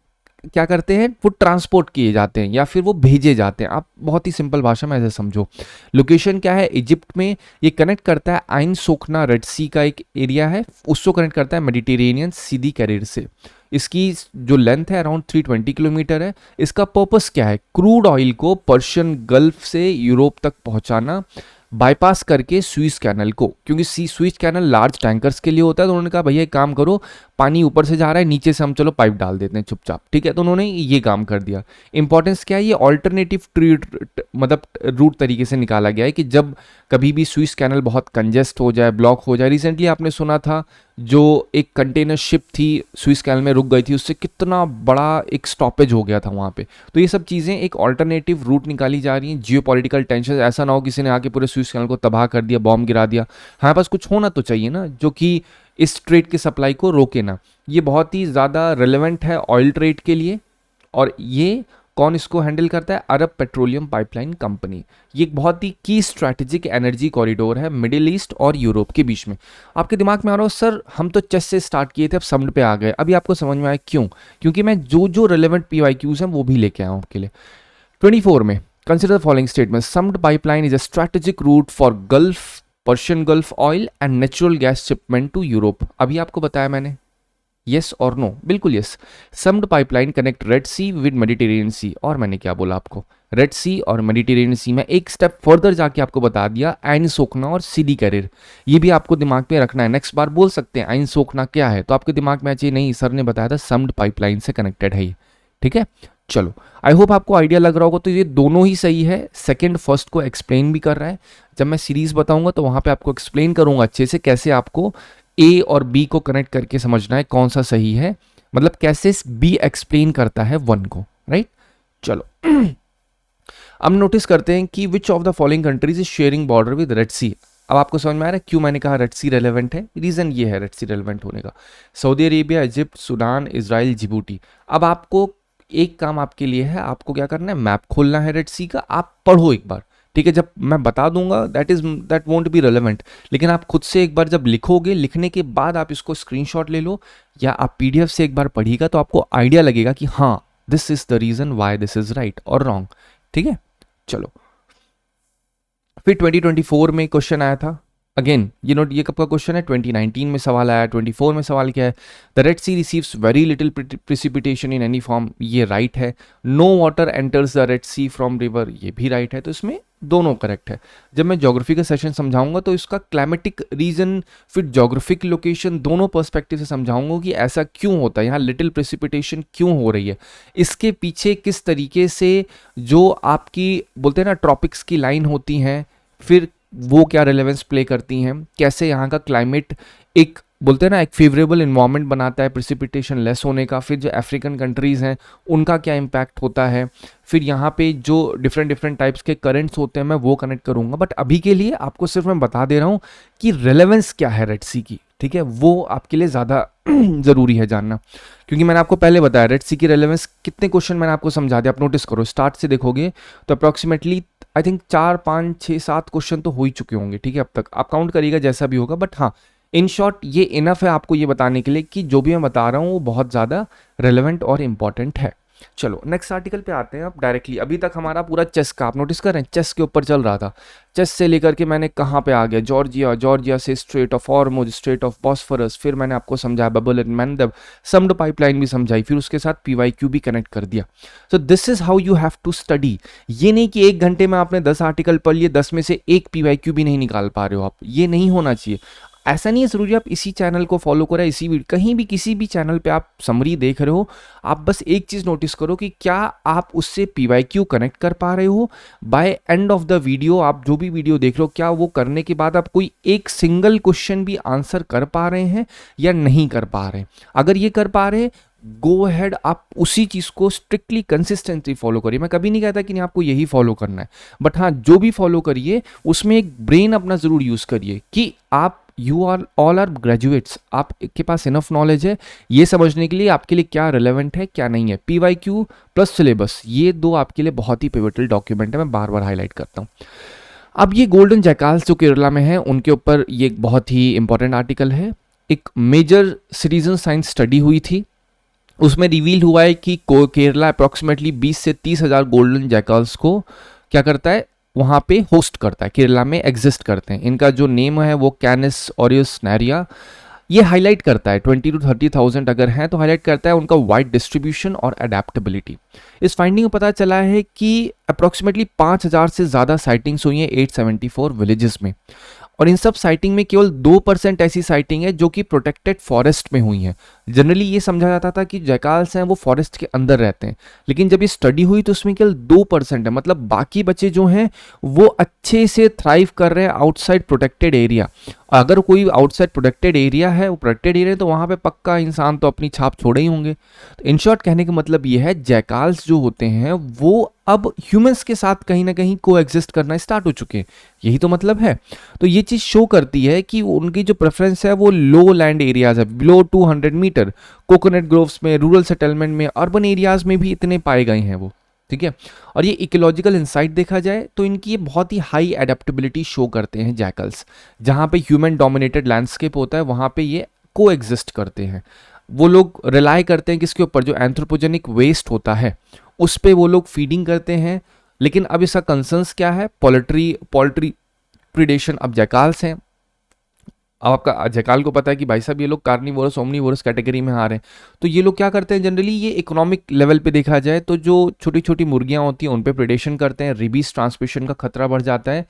क्या करते हैं, वो ट्रांसपोर्ट किए जाते हैं या फिर वो भेजे जाते हैं। आप बहुत ही सिंपल भाषा में ऐसे समझो। लोकेशन क्या है, इजिप्ट में। ये कनेक्ट करता है आइन सोखना, रेड सी का एक एरिया है, उसको कनेक्ट करता है मेडिटेरेनियन सीधी कैरियर से। इसकी जो लेंथ है अराउंड 320 किलोमीटर है। इसका पर्पस क्या है, क्रूड ऑयल को पर्शियन गल्फ से यूरोप तक पहुंचाना, बाईपास करके स्विस कैनल को, क्योंकि स्विस कैनल लार्ज टैंकर्स के लिए होता है। तो उन्होंने कहा भैया एक काम करो, पानी ऊपर से जा रहा है, नीचे से हम चलो पाइप डाल देते हैं चुपचाप, ठीक है। तो उन्होंने ये काम कर दिया। इंपॉर्टेंस क्या है, ये ऑल्टरनेटिव मतलब रूट तरीके से निकाला गया है कि जब कभी भी स्विस कैनल बहुत कंजेस्ट हो जाए, ब्लॉक हो जाए। रिसेंटली आपने सुना था जो एक कंटेनर शिप थी स्विस कैनल में रुक गई थी, उससे कितना बड़ा एक स्टॉपेज हो गया था वहाँ पे। तो ये सब चीज़ें एक ऑल्टरनेटिव रूट निकाली जा रही हैं। जियोपॉलिटिकल टेंशन, ऐसा ना हो किसी ने आके पूरे स्विस कैनल को तबाह कर दिया, बॉम्ब गिरा दिया। हमारे पास कुछ होना तो चाहिए ना जो कि इस ट्रेड की सप्लाई को रोके ना। ये बहुत ही ज़्यादा रिलेवेंट है ऑयल ट्रेड के लिए। और ये कौन इसको हैंडल करता है, अरब पेट्रोलियम पाइपलाइन कंपनी। ये एक बहुत ही की स्ट्रैटेजिक एनर्जी कॉरिडोर है मिडिल ईस्ट और यूरोप के बीच में। आपके दिमाग में आ रहा हो सर हम तो चेस से स्टार्ट किए थे, अब समड पे आ गए। अभी आपको समझ में आया क्यों, क्योंकि मैं जो जो रिलेवेंट PYQs हैं वो भी लेके आया हूँ आपके लिए। 24 में consider the following statement, Sumed pipeline is a strategic route for Gulf, Persian Gulf oil and natural gas shipment to Europe. अभी आपको बताया मैंने, यस और नो, बिल्कुल yes. Sumed pipeline connect Red Sea with Mediterranean Sea. और मैंने क्या बोला आपको, रेड सी और मेडिटेरेनियन सी में एक स्टेप फर्दर जाके आपको बता दिया आइन सोखना और सीधी कैरियर। ये भी आपको दिमाग में रखना है। नेक्स्ट बार बोल सकते हैं आइन सोखना क्या है, तो आपके दिमाग में चाहिए नहीं सर ने बताया था समड पाइपलाइन से कनेक्टेड है ये, ठीक है। चलो, आई होप आपको आइडिया लग रहा होगा। तो ये दोनों ही सही है, सेकंड फर्स्ट को एक्सप्लेन भी कर रहा है। जब मैं सीरीज बताऊंगा तो वहां पे आपको एक्सप्लेन करूंगा अच्छे से कैसे आपको A और B को कनेक्ट करके समझना है कौन सा सही है, मतलब कैसे B एक्सप्लेन करता है 1 को, राइट। चलो अब नोटिस करते हैं कि which of the following countries is sharing border with Red Sea. अब आपको समझ में आ रहा है क्यों मैंने कहा रेड सी रेलेवेंट है। रीजन ये है रेड सी रेलेवेंट होने का, Saudi Arabia, Egypt, Sudan, Israel, Djibouti. अब आपको एक काम आपके लिए है, आपको क्या करना है, मैप खोलना है रेड सी का, आप पढ़ो एक बार, ठीक है। जब मैं बता दूंगा दैट वोंट बी रेलेवेंट, लेकिन आप खुद से एक बार जब लिखोगे, लिखने के बाद आप इसको स्क्रीनशॉट ले लो या आप PDF से एक बार पढ़िएगा, तो आपको आइडिया लगेगा कि हाँ this is the reason why this is right और रॉन्ग, ठीक है। चलो फिर 2024 में क्वेश्चन आया था, अगेन ये नोट, ये कब का क्वेश्चन है, 2019 में सवाल आया। 24 में सवाल क्या है, the Red Sea receives very little precipitation in any form, ये राइट है। No water enters the Red Sea from river, ये भी राइट है। तो इसमें दोनों करेक्ट है। जब मैं ज्योग्राफी का सेशन समझाऊंगा तो इसका क्लाइमेटिक रीजन फिर ज्योग्राफिक लोकेशन दोनों पर्सपेक्टिव से समझाऊंगा कि ऐसा क्यों होता है, यहाँ लिटिल प्रेसिपिटेशन क्यों हो रही है, इसके पीछे किस तरीके से जो आपकी बोलते हैं ना ट्रॉपिक्स की लाइन होती हैं, फिर वो क्या रेलेवेंस प्ले करती हैं, कैसे यहाँ का क्लाइमेट एक बोलते हैं ना एक फेवरेबल इन्वायरमेंट बनाता है प्रेसिपिटेशन लेस होने का, फिर जो अफ्रीकन कंट्रीज़ हैं उनका क्या इम्पैक्ट होता है, फिर यहाँ पे जो डिफरेंट टाइप्स के करंट्स होते हैं मैं वो कनेक्ट करूँगा। बट अभी के लिए आपको सिर्फ मैं बता दे रहा हूँ कि रेलेवेंस क्या है रेड सी की, ठीक है, वो आपके लिए ज़्यादा ज़रूरी है जानना, क्योंकि मैंने आपको पहले बताया रेड सी की रेलेवेंस कितने क्वेश्चन मैंने आपको समझा दिया। आप नोटिस करो, स्टार्ट से देखोगे तो अप्रॉक्सीमेटली आई थिंक 4, 5, 6, 7 क्वेश्चन तो हो ही चुके होंगे, ठीक है। अब तक आप काउंट करिएगा जैसा भी होगा, बट हाँ इन शॉर्ट ये इनफ है आपको ये बताने के लिए कि जो भी मैं बता रहा हूँ वो बहुत ज़्यादा रेलेवेंट और इम्पॉर्टेंट है। चलो नेक्स्ट आर्टिकल पे आते हैं अब डायरेक्टली। अभी तक हमारा पूरा चेस का आप नोटिस कर रहे हैं, चेस के ऊपर चल रहा था। चेस से लेकर के मैंने कहाँ पे आ गया, जॉर्जिया, जॉर्जिया से straight of Hormuz, straight of Bosphorus, फिर मैंने आपको समझाया बबल एंड मैंदब, समड पाइपलाइन भी समझाई, फिर उसके साथ पीवाईक्यू भी कनेक्ट कर दिया। So this is how you have to study. ये नहीं कि 1 घंटे में आपने 10 आर्टिकल पढ़ लिए, 10 में से एक पीवाईक्यू भी नहीं निकाल पा रहे हो आप, ये नहीं होना चाहिए। ऐसा नहीं है ज़रूरी आप इसी चैनल को फॉलो करें, इसी भी कहीं भी किसी भी चैनल पे आप समरी देख रहे हो, आप बस एक चीज़ नोटिस करो कि क्या आप उससे पीवाईक्यू कनेक्ट कर पा रहे हो। By end of the video आप जो भी वीडियो देख रहे हो, क्या वो करने के बाद आप कोई एक सिंगल क्वेश्चन भी आंसर कर पा रहे हैं या नहीं कर पा रहे हैं। अगर ये कर पा रहे हैं, गो अहेड, आप उसी चीज़ को स्ट्रिक्टली कंसिस्टेंटली फॉलो करिए। मैं कभी नहीं कहता कि नहीं आपको यही फॉलो करना है, बट हाँ जो भी फॉलो करिए उसमें एक ब्रेन अपना ज़रूर यूज़ करिए कि आप you are all are graduates, आपके पास इनफ नॉलेज है ये समझने के लिए आपके लिए क्या रिलेवेंट है क्या नहीं है। पीवाईक्यू प्लस सिलेबस, ये दो आपके लिए बहुत ही पिवटल डॉक्यूमेंट है, मैं बार बार हाईलाइट करता हूँ। अब ये गोल्डन जैकाल्स जो केरला में है उनके ऊपर ये एक बहुत ही इंपॉर्टेंट आर्टिकल है। एक मेजर सिटीजन साइंस स्टडी हुई थी, उसमें रिवील हुआ है कि केरला अप्रॉक्सीमेटली 20 से 30 हज़ार गोल्डन जैकल्स को क्या करता है, वहाँ पे होस्ट करता है, केरला में एग्जिस्ट करते हैं। इनका जो नेम है वो कैनिस ऑरियस नैरिया। ये हाईलाइट करता है 20 to 30,000 अगर हैं तो हाईलाइट करता है उनका वाइड डिस्ट्रीब्यूशन और अडेप्टेबिलिटी। इस फाइंडिंग में पता चला है कि अप्रॉक्सीमेटली 5,000 से ज़्यादा साइटिंग्स हुई हैं 874 विलेजेस में, और इन सब साइटिंग में केवल 2% ऐसी साइटिंग है जो कि प्रोटेक्टेड फॉरेस्ट में हुई हैं। जनरली ये समझा जाता था कि जैकाल्स हैं वो फॉरेस्ट के अंदर रहते हैं, लेकिन जब ये स्टडी हुई तो उसमें केवल 2% है, मतलब बाकी बच्चे जो हैं वो अच्छे से थ्राइव कर रहे हैं आउटसाइड प्रोटेक्टेड एरिया। अगर कोई आउटसाइड प्रोटेक्टेड एरिया है, वो प्रोटेक्टेड एरिया है, तो वहाँ पे पक्का इंसान तो अपनी छाप छोड़े ही होंगे। तो इन शॉर्ट कहने का मतलब ये है जैकाल्स जो होते हैं वो अब ह्यूमंस के साथ कहीं ना कहीं को एग्जिस्ट करना स्टार्ट हो चुके हैं, यही तो मतलब है। तो ये चीज़ शो करती है कि उनकी जो प्रेफरेंस है वो लो लैंड एरियाज है, बिलो 200 मीटर, कोकोनट ग्रोव्स में, रूरल सेटलमेंट में, अर्बन एरियाज में भी इतने पाए गए हैं वो, ठीक है। और ये इकोलॉजिकल इंसाइट देखा जाए तो इनकी ये बहुत ही हाई एडेप्टेबिलिटी शो करते हैं जैकल्स। जहाँ पे ह्यूमन डोमिनेटेड लैंडस्केप होता है वहाँ पे ये को एग्जिस्ट करते हैं। वो लोग रिलाई करते हैं किसके ऊपर, जो एंथ्रोपोजेनिक वेस्ट होता है उस पे वो लोग फीडिंग करते हैं। लेकिन अब इसका कंसर्न्स क्या है, पोल्ट्री प्रिडेशन। अब जैकाल्स हैं, अब आपका जैकाल को पता है कि भाई साहब ये लोग कार्निवोरस ओमनिवोरस कैटेगरी में आ रहे हैं, तो ये लोग क्या करते हैं जनरली, ये इकोनॉमिक लेवल पे देखा जाए तो जो छोटी छोटी मुर्गियां होती हैं उन पे प्रिडेशन करते हैं, रेबीज ट्रांसमिशन का खतरा बढ़ जाता है।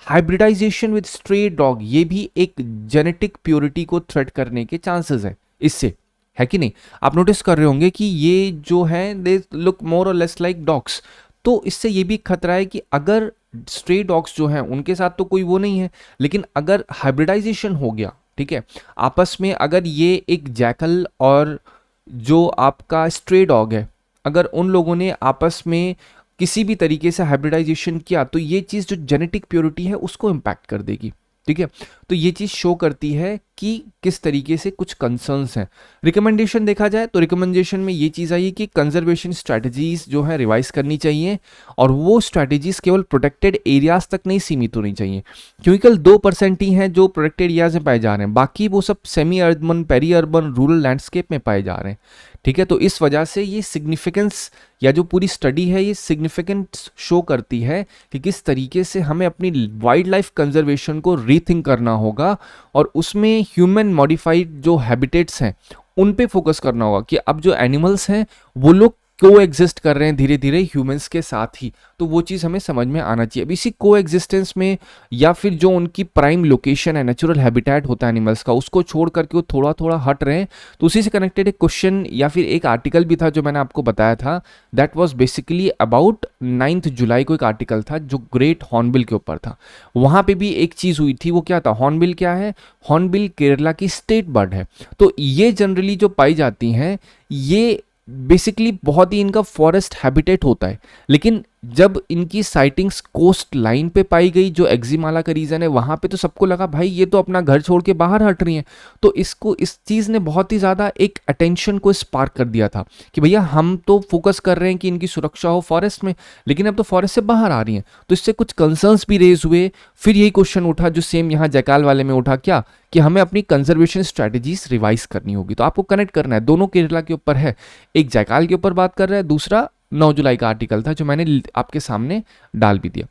हाइब्रिडाइजेशन विद स्ट्रे डॉग, ये भी एक जेनेटिक प्योरिटी को थ्रेट करने के चांसेस है इससे, है कि नहीं। आप नोटिस कर रहे होंगे कि ये जो है दे लुक मोर और लेस लाइक डॉग्स, तो इससे ये भी खतरा है कि अगर स्ट्रे डॉग्स जो हैं उनके साथ तो कोई वो नहीं है, लेकिन अगर हाइब्रिडाइजेशन हो गया, ठीक है, आपस में अगर ये एक जैकल और जो आपका स्ट्रे डॉग है, अगर उन लोगों ने आपस में किसी भी तरीके से हाइब्रिडाइजेशन किया तो ये चीज़ जो जेनेटिक प्योरिटी है उसको इम्पैक्ट कर देगी, ठीक है। तो ये चीज़ शो करती है कि किस तरीके से कुछ कंसर्न्स हैं। रिकमेंडेशन देखा जाए तो रिकमेंडेशन में ये चीज़ आई है कि कंजर्वेशन स्ट्रैटेजीज जो है रिवाइज करनी चाहिए, और वो स्ट्रैटेजीज केवल प्रोटेक्टेड एरियाज तक नहीं सीमित होनी चाहिए, क्योंकि कल 2% ही हैं जो प्रोटेक्टेड एरियाज में पाए जा रहे हैं, बाकी वो सब semi urban, peri urban, rural landscape में पाए जा रहे हैं, ठीक है। तो इस वजह से ये सिग्निफिकेंस या जो पूरी स्टडी है ये सिग्निफिकेंस शो करती है कि किस तरीके से हमें अपनी वाइल्ड लाइफ कंजर्वेशन को रीथिंक करना होगा, और उसमें ह्यूमन मॉडिफाइड जो हैबिटेट्स हैं उन पे फोकस करना होगा कि अब जो एनिमल्स हैं वो लोग को एग्जिस्ट कर रहे हैं धीरे धीरे ह्यूमंस के साथ ही, तो वो चीज़ हमें समझ में आना चाहिए। अब इसी को एग्जिस्टेंस में या फिर जो उनकी प्राइम लोकेशन है, नेचुरल हैबिटेट होता है एनिमल्स का, उसको छोड़ करके वो थोड़ा थोड़ा हट रहे हैं। तो उसी से कनेक्टेड एक क्वेश्चन या फिर एक आर्टिकल भी था जो मैंने आपको बताया था, दैट वाज बेसिकली अबाउट 9 जुलाई को एक आर्टिकल था जो ग्रेट हॉर्नबिल के ऊपर था। वहाँ पे भी एक चीज़ हुई थी, वो क्या था, हॉर्नबिल क्या है, हॉर्नबिल केरला की स्टेट बर्ड है। तो ये जनरली जो पाई जाती हैं ये बेसिकली बहुत ही इनका फॉरेस्ट हैबिटेट होता है, लेकिन जब इनकी साइटिंग्स कोस्ट लाइन पे पाई गई, जो एक्जिमाला का रीजन है वहां पे, तो सबको लगा भाई ये तो अपना घर छोड़ के बाहर हट रही हैं। तो इसको, इस चीज़ ने बहुत ही ज़्यादा एक अटेंशन को स्पार्क कर दिया था कि भैया हम तो फोकस कर रहे हैं कि इनकी सुरक्षा हो फॉरेस्ट में, लेकिन अब तो फॉरेस्ट से बाहर आ रही हैं। तो इससे कुछ कंसर्न्स भी रेज हुए। फिर यही क्वेश्चन उठा जो सेम यहाँ जैकाल वाले में उठा, क्या कि हमें अपनी कंजर्वेशन स्ट्रैटेजीज रिवाइज करनी होगी। तो आपको कनेक्ट करना है, दोनों केरला के ऊपर है, एक जैकाल के ऊपर बात कर रहा है, दूसरा 9 जुलाई का आर्टिकल था जो मैंने आपके सामने डाल भी दिया।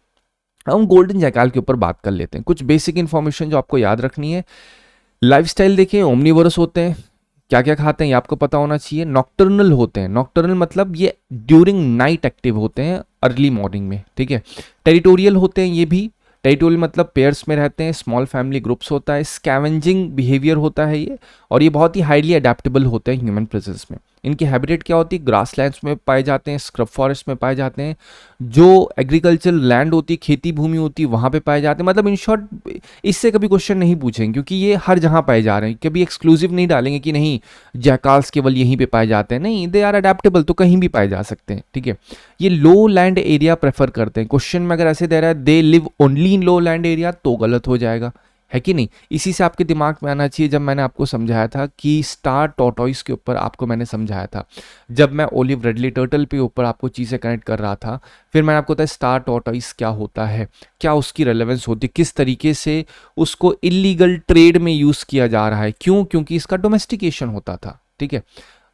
हम गोल्डन जैकाल के ऊपर बात कर लेते हैं। कुछ बेसिक इंफॉर्मेशन जो आपको याद रखनी है। लाइफस्टाइल देखिए, ओमनीवोरस होते हैं, क्या क्या खाते हैं ये आपको पता होना चाहिए। नॉक्टर्नल होते हैं, नॉक्टर्नल मतलब ये ड्यूरिंग नाइट एक्टिव होते हैं, अर्ली मॉर्निंग में, ठीक है। टेरिटोरियल होते हैं ये भी, टेरिटोरियल मतलब पेयर्स में रहते हैं, स्मॉल फैमिली ग्रुप्स होता है, स्कैवेंजिंग बिहेवियर होता है ये, और ये बहुत ही हाईली अडेप्टेबल होते हैं ह्यूमन प्रेजेंस में। इनकी हैबिटेट क्या होती है, ग्रासलैंड्स में पाए जाते हैं, स्क्रब फॉरेस्ट में पाए जाते हैं, जो एग्रीकल्चरल लैंड होती है, खेती भूमि होती है, वहाँ पे पाए जाते हैं। मतलब इन शॉर्ट इससे कभी क्वेश्चन नहीं पूछेंगे क्योंकि ये हर जगह पाए जा रहे हैं। कभी एक्सक्लूसिव नहीं डालेंगे कि नहीं जैकाल्स केवल यहीं पे पाए जाते हैं, नहीं, दे आर अडेप्टेबल, तो कहीं भी पाए जा सकते हैं, ठीक है। ये लो लैंड एरिया प्रेफर करते हैं। क्वेश्चन में अगर ऐसे दे रहा है they live only in low land area, तो गलत हो जाएगा, है कि नहीं। इसी से आपके दिमाग में आना चाहिए। जब मैंने आपको समझाया था कि स्टार टॉर्टोइस के ऊपर आपको मैंने समझाया था, जब मैं ओलिव रेडली टर्टल पे ऊपर आपको चीज़ें कनेक्ट कर रहा था, फिर मैंने आपको बताया स्टार टॉर्टोइस क्या होता है, क्या उसकी रेलेवेंस होती है, किस तरीके से उसको इलीगल ट्रेड में यूज़ किया जा रहा है, क्यों, क्योंकि इसका डोमेस्टिकेशन होता था, ठीक है।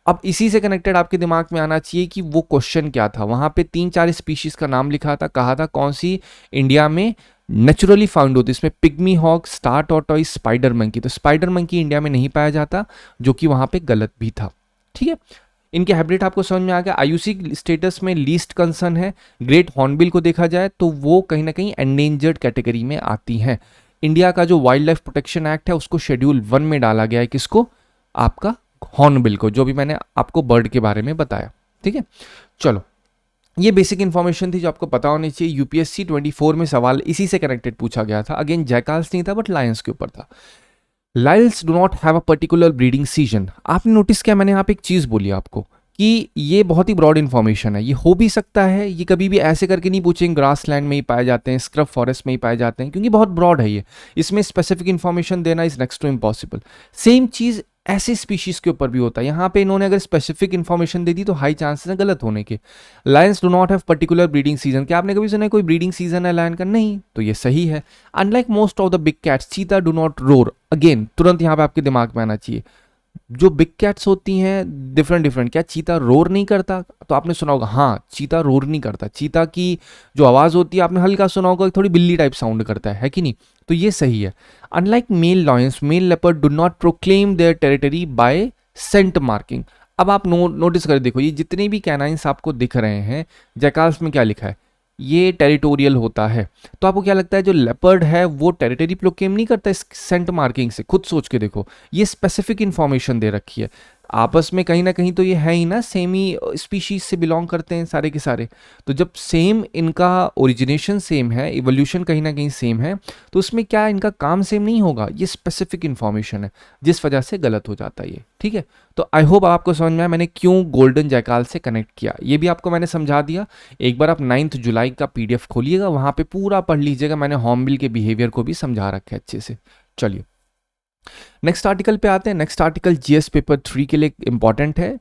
अब इसी से कनेक्टेड आपके दिमाग में आना चाहिए कि वो क्वेश्चन क्या था। वहां पे 3-4 स्पीशीज का नाम लिखा था, कहा था कौन सी इंडिया में नेचुरली फाउंड होती है। इसमें pygmy hog, star tortoise, spider monkey. तो स्पाइडर मंकी इंडिया में नहीं पाया जाता, जो कि वहां पे गलत भी था, ठीक है। इनके हैबिटेट आपको समझ में आ गया। आईयूसी स्टेटस में लीस्ट कंसर्न है। ग्रेट हॉर्नबिल को देखा जाए तो वो कहीं ना कहीं एंडेंजर्ड कैटेगरी में आती हैं। इंडिया का जो वाइल्ड लाइफ प्रोटेक्शन एक्ट है उसको शेड्यूल 1 में डाला गया है, किसको, आपका हॉर्नबिल को, जो भी मैंने आपको बर्ड के बारे में बताया, ठीक है। चलो, ये बेसिक इंफॉर्मेशन थी जो आपको पता होनी चाहिए। यूपीएससी 24 में सवाल इसी से कनेक्टेड पूछा गया था। अगेन जैकाल्स नहीं था बट लायंस के ऊपर था। Lions do not have a particular breeding season. आपने नोटिस किया, मैंने यहाँ पे एक चीज बोली आपको कि ये बहुत ही ब्रॉड इन्फॉर्मेशन है। ये हो भी सकता है, ये कभी भी ऐसे करके नहीं पूछेंगे ग्रास लैंड में ही पाए जाते हैं, स्क्रब फॉरेस्ट में ही पाए जाते हैं, क्योंकि बहुत ब्रॉड है ये। इसमें स्पेसिफिक इन्फॉर्मेशन देना is next to impossible. Same चीज ऐसे स्पीशीज के ऊपर भी होता है। यहाँ पे इन्होंने अगर स्पेसिफिक इन्फॉर्मेशन दे दी तो हाई चांसेस है गलत होने के। Lions do not have particular breeding season. क्या आपने कभी सुना है कोई ब्रीडिंग सीजन है लायन का? नहीं, तो ये सही है। Unlike most of the big cats, चीता डू नॉट रोर। अगेन तुरंत यहाँ पे आपके दिमाग में आना चाहिए, जो बिग कैट्स होती हैं डिफरेंट, क्या चीता रोर नहीं करता? तो आपने सुना होगा, हाँ, चीता रोर नहीं करता। चीता की जो आवाज़ होती है आपने हल्का सुना होगा, थोड़ी बिल्ली टाइप साउंड करता है कि नहीं? तो ये सही है। Unlike male lions, male leopard do not proclaim their territory by scent marking. अब आप नोटिस कर देखो, ये जितने भी कैनाइंस आपको दिख रहे हैं, जैकाल्स में क्या लिखा है, ये टेरिटोरियल होता है। तो आपको क्या लगता है जो लेपर्ड है वो टेरिटरी प्रोक्लेम नहीं करता इस सेंट मार्किंग से? खुद सोच के देखो, ये स्पेसिफिक इंफॉर्मेशन दे रखी है। आपस में कहीं ना कहीं तो ये है ही ना, सेम ही स्पीशीज से बिलोंग करते हैं सारे के सारे। तो जब सेम इनका ओरिजिनेशन सेम है, इवोल्यूशन कहीं ना कहीं सेम है, तो उसमें क्या इनका काम सेम नहीं होगा? ये स्पेसिफिक इंफॉर्मेशन है जिस वजह से गलत हो जाता है ये, ठीक है। तो आई होप आपको समझ में आया मैंने क्यों गोल्डन जैकाल से कनेक्ट किया। ये भी आपको मैंने समझा दिया। एक बार आप 9 जुलाई का PDF खोलिएगा, वहां पे पूरा पढ़ लीजिएगा। मैंने हॉर्नबिल के बिहेवियर को भी समझा रखा है अच्छे से। चलिए नेक्स्ट आर्टिकल पे आते हैं। नेक्स्ट आर्टिकल GS पेपर 3 के लिए इंपॉर्टेंट है।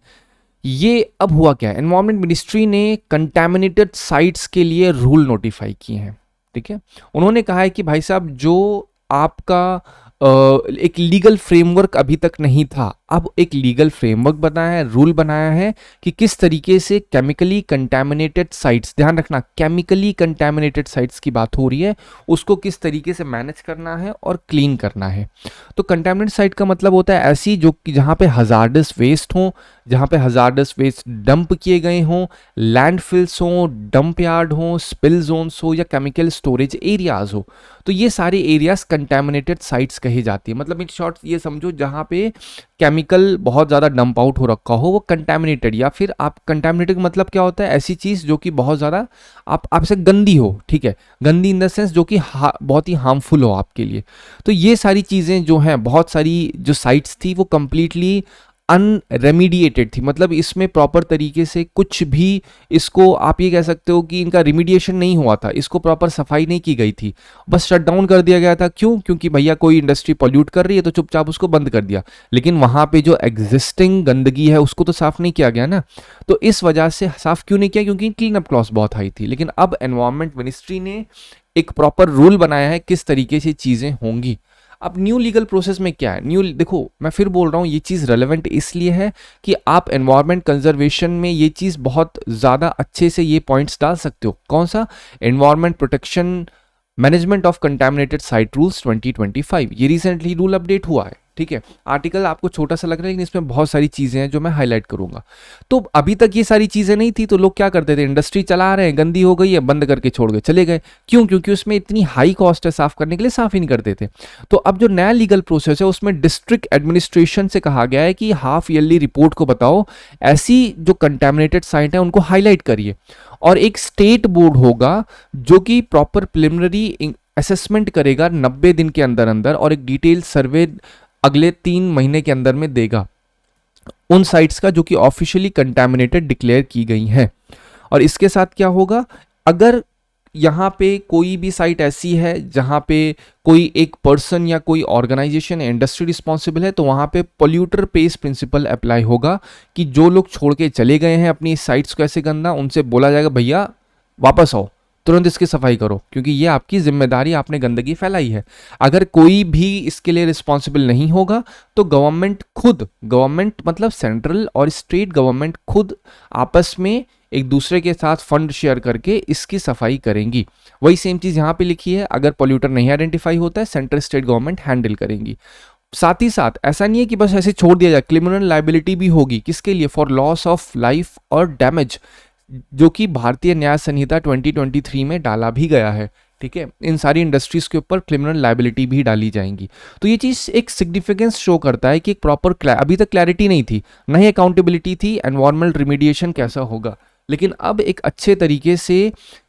ये अब हुआ क्या है, एनवायरमेंट मिनिस्ट्री ने कंटैमिनेटेड साइट्स के लिए रूल नोटिफाई किए हैं, ठीक है। उन्होंने कहा है कि भाई साहब, जो आपका एक लीगल फ्रेमवर्क अभी तक नहीं था, अब एक लीगल फ्रेमवर्क बनाया है, रूल बनाया है कि किस तरीके से केमिकली कंटैमिनेटेड साइट्स, ध्यान रखना केमिकली कंटैमिनेटेड साइट्स की बात हो रही है, उसको किस तरीके से मैनेज करना है और क्लीन करना है। तो कंटैमिनेटेड साइट का मतलब होता है ऐसी जो कि जहाँ पे हजार्डस वेस्ट हों, जहाँ पे हजार्डस वेस्ट डंप किए गए हों, लैंडफिल्स हों, डंप यार्ड हों, स्पिल जोन्स हो या केमिकल स्टोरेज एरियाज हो, तो ये सारे एरियाज कंटैमिनेटेड साइट्स कही जाती है। मतलब इन शॉर्ट ये समझो, जहाँ पे केमिकल बहुत ज़्यादा डंप आउट हो रखा हो वो कंटैमिनेटेड, या फिर आप कंटैमिनेटेड मतलब क्या होता है, ऐसी चीज़ जो कि बहुत ज़्यादा आपसे गंदी हो, ठीक है, गंदी इन द सेंस जो कि बहुत ही हार्मफुल हो आपके लिए। तो ये सारी चीज़ें जो हैं, बहुत सारी जो साइट्स थी वो कंप्लीटली अनरेमीडिएटेड थी, मतलब इसमें प्रॉपर तरीके से कुछ भी, इसको आप ये कह सकते हो कि इनका रिमीडिएशन नहीं हुआ था, इसको प्रॉपर सफाई नहीं की गई थी, बस शट डाउन कर दिया गया था। क्यों? क्योंकि भैया कोई इंडस्ट्री पॉल्यूट कर रही है तो चुपचाप उसको बंद कर दिया, लेकिन वहां पे जो एग्जिस्टिंग गंदगी है उसको तो साफ नहीं किया गया ना। तो इस वजह से साफ क्यों नहीं किया? क्योंकि क्लीन अप क्लॉज बहुत हाई थी। लेकिन अब एनवायरमेंट मिनिस्ट्री ने एक प्रॉपर रूल बनाया है किस तरीके से चीजें होंगी। अब न्यू लीगल प्रोसेस में क्या है? न्यू, देखो मैं फिर बोल रहा हूँ, ये चीज़ रेलेवेंट इसलिए है कि आप एनवायरमेंट कंजर्वेशन में ये चीज़ बहुत ज़्यादा अच्छे से ये पॉइंट्स डाल सकते हो। कौन सा? Environment protection management of contaminated site rules 2025, ये रिसेंटली रूल अपडेट हुआ है। ठीक है, आर्टिकल आपको छोटा सा लग रहा है, लेकिन इसमें बहुत सारी चीजें हैं जो मैं हाईलाइट करूंगा। तो अभी तक ये सारी चीजें नहीं थी, तो लोग क्या करते थे, इंडस्ट्री चला रहे हैं, गंदी हो गई है, बंद करके छोड़ गए, चले गए। क्यों? क्योंकि उसमें इतनी हाई कॉस्ट है साफ करने के लिए, साफ ही नहीं करते थे। तो अब जो नया लीगल प्रोसेस है उसमें डिस्ट्रिक्ट एडमिनिस्ट्रेशन से कहा गया है कि हाफ ईयरली रिपोर्ट को बताओ, ऐसी जो कंटेमिनेटेड साइट है उनको हाईलाइट करिए, और एक स्टेट बोर्ड होगा जो कि प्रॉपर प्रिलिमिनरी असेसमेंट करेगा 90 दिन के अंदर अंदर, और एक डिटेल सर्वे अगले 3 महीने के अंदर में देगा उन साइट्स का जो कि ऑफिशियली कंटैमिनेटेड डिक्लेयर की गई हैं। और इसके साथ क्या होगा, अगर यहाँ पे कोई भी साइट ऐसी है जहाँ पे कोई एक पर्सन या कोई ऑर्गेनाइजेशन या इंडस्ट्री रिस्पॉन्सिबल है, तो वहाँ पे पोल्यूटर पेस प्रिंसिपल अप्लाई होगा कि जो लोग छोड़ के चले गए हैं अपनी साइट्स को ऐसे गंदा, उनसे बोला जाएगा भैया वापस आओ, तुरंत इसकी सफाई करो, क्योंकि ये आपकी जिम्मेदारी, आपने गंदगी फैलाई है। अगर कोई भी इसके लिए रिस्पॉन्सिबल नहीं होगा तो गवर्नमेंट खुद, गवर्नमेंट मतलब सेंट्रल और स्टेट गवर्नमेंट खुद आपस में एक दूसरे के साथ फंड शेयर करके इसकी सफाई करेंगी। वही सेम चीज यहाँ पे लिखी है, अगर पोल्यूटर नहीं आइडेंटिफाई होता है सेंट्रल स्टेट गवर्नमेंट हैंडल करेंगी। साथ ही साथ ऐसा नहीं है कि बस ऐसे छोड़ दिया जाए, क्रिमिनल लायबिलिटी भी होगी। किसके लिए? फॉर लॉस ऑफ लाइफ और डैमेज, जो कि भारतीय न्याय संहिता 2023 में डाला भी गया है। ठीक है, इन सारी इंडस्ट्रीज के ऊपर क्रिमिनल लायबिलिटी भी डाली जाएंगी। तो ये चीज एक सिग्निफिकेंस शो करता है कि एक प्रॉपर, अभी तक क्लैरिटी नहीं थी, ना ही अकाउंटेबिलिटी थी, एनवायरमेंटल रिमीडिएशन कैसा होगा। लेकिन अब एक अच्छे तरीके से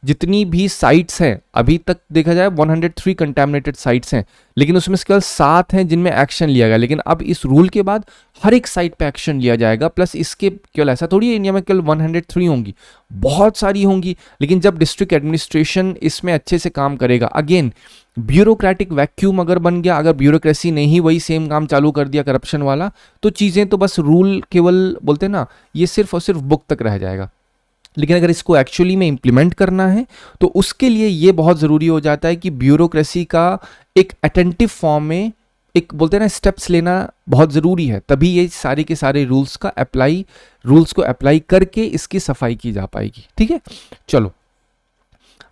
जितनी भी साइट्स हैं, अभी तक देखा जाए 103 कंटैमिनेटेड साइट्स हैं, लेकिन उसमें से केवल 7 हैं जिनमें एक्शन लिया गया। लेकिन अब इस रूल के बाद हर एक साइट पे एक्शन लिया जाएगा। प्लस इसके केवल ऐसा थोड़ी है इंडिया में केवल 103 होंगी, बहुत सारी होंगी। लेकिन जब डिस्ट्रिक्ट एडमिनिस्ट्रेशन इसमें अच्छे से काम करेगा, अगेन ब्यूरोक्रेटिक वैक्यूम अगर बन गया, अगर ब्यूरोक्रेसी ने ही वही सेम काम चालू कर दिया करप्शन वाला, तो चीज़ें तो बस रूल केवल बोलते ना, ये सिर्फ और सिर्फ बुक तक रह जाएगा। लेकिन अगर इसको एक्चुअली में इम्प्लीमेंट करना है तो उसके लिए ये बहुत ज़रूरी हो जाता है कि ब्यूरोक्रेसी का एक अटेंटिव फॉर्म में एक बोलते हैं ना स्टेप्स लेना बहुत ज़रूरी है, तभी ये सारे के सारे रूल्स को अप्लाई करके इसकी सफाई की जा पाएगी। ठीक है, चलो।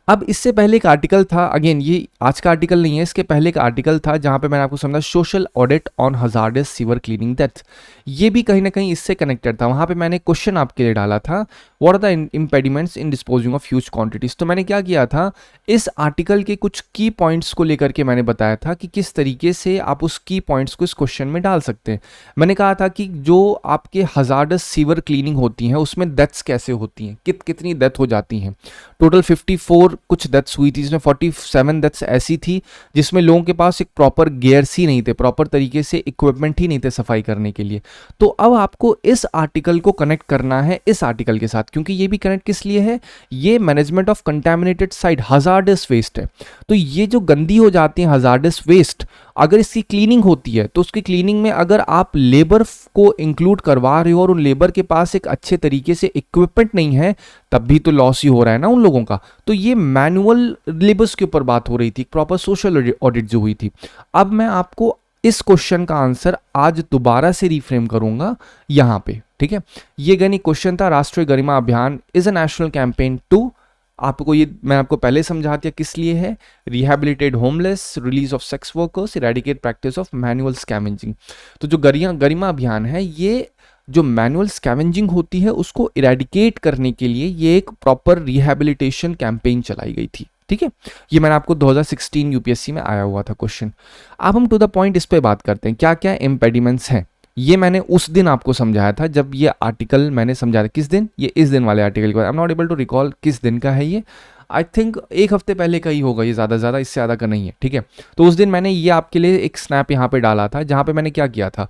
अब इससे पहले एक आर्टिकल था, अगेन ये आज का आर्टिकल नहीं है, इसके पहले एक आर्टिकल था जहां पे मैंने आपको समझा social audit on hazardous sewer cleaning death. ये भी कहीं ना कहीं इससे कनेक्टेड था। वहां पे मैंने क्वेश्चन आपके लिए डाला था, what are the impediments in disposing of huge quantities. तो मैंने क्या किया था, इस आर्टिकल के कुछ की पॉइंट्स को लेकर के मैंने बताया था कि किस तरीके से आप उस की पॉइंट्स को इस क्वेश्चन में डाल सकते हैं। मैंने कहा था कि जो आपके हजार्डस सीवर क्लीनिंग होती हैं उसमें डेथ्स कैसे होती हैं, कितनी डेथ हो जाती हैं। टोटल 54 कुछ डेथ्स हुई थी, जिसमें 47 डेथ्स ऐसी थी जिसमें लोगों के पास एक प्रॉपर गियर्स ही नहीं थे, प्रॉपर तरीके से इक्विपमेंट ही नहीं थे सफाई करने के लिए। तो अब आपको इस आर्टिकल को कनेक्ट करना है इस आर्टिकल के साथ, क्योंकि ये भी कनेक्ट किस लिए है, ये management of contaminated site hazardous waste है। तो ये जो गंदी हो जाती है हजार्डस वेस्ट, अगर इसकी क्लीनिंग होती है तो उसकी क्लीनिंग में अगर आप लेबर को इंक्लूड करवा रहे हो और उन लेबर के पास एक अच्छे तरीके से इक्विपमेंट नहीं है, तब भी तो लॉस ही हो रहा है ना उन लोगों का। तो ये मैनुअल लेबर्स के ऊपर बात हो रही थी, प्रॉपर सोशल ऑडिट जो हुई थी। अब मैं आपको इस क्वेश्चन का आंसर आज दोबारा से रिफ्रेम करूंगा यहां पे। ठीक है, ये गणित क्वेश्चन था, Rashtriya Garima Abhiyan is a national campaign to, आपको ये मैं आपको पहले समझा दिया किस लिए है, rehabilitate homeless, release of sex workers, eradicate practice of manual scavenging. तो जो गरिमा अभियान है, ये जो मैनुअल स्कैवेंजिंग होती है उसको इरेडिकेट करने के लिए ये एक प्रॉपर रिहैबिलिटेशन कैंपेन चलाई गई थी। ठीक है, ये मैंने आपको 2016 यूपीएससी में आया हुआ था क्वेश्चन। अब हम टू द पॉइंट इस पे बात करते हैं, क्या क्या इम्पेडिमेंट्स हैं। ये मैंने उस दिन आपको समझाया था जब ये आर्टिकल मैंने समझाया था। किस दिन? ये इस दिन वाले आर्टिकल के बाद। I am not able to recall किस दिन का है ये, आई थिंक एक हफ्ते पहले का ही होगा ये, ज़्यादा इससे ज़्यादा का नहीं है। ठीक है, तो उस दिन मैंने ये आपके लिए एक स्नैप यहाँ पे डाला था जहाँ पे मैंने क्या किया था,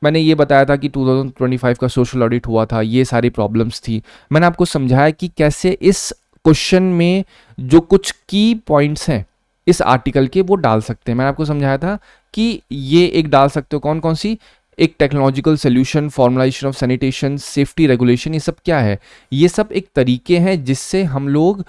मैंने ये बताया था कि 2025 का सोशल ऑडिट हुआ था, ये सारी प्रॉब्लम्स थी। मैंने आपको समझाया कि कैसे इस क्वेश्चन में जो कुछ की पॉइंट्स हैं इस आर्टिकल के वो डाल सकते हैं। मैंने आपको समझाया था कि ये एक डाल सकते हो, कौन कौन सी, एक technological solution, formulisation of sanitation, safety regulation, ये सब क्या है, ये सब एक तरीके हैं जिससे हम लोग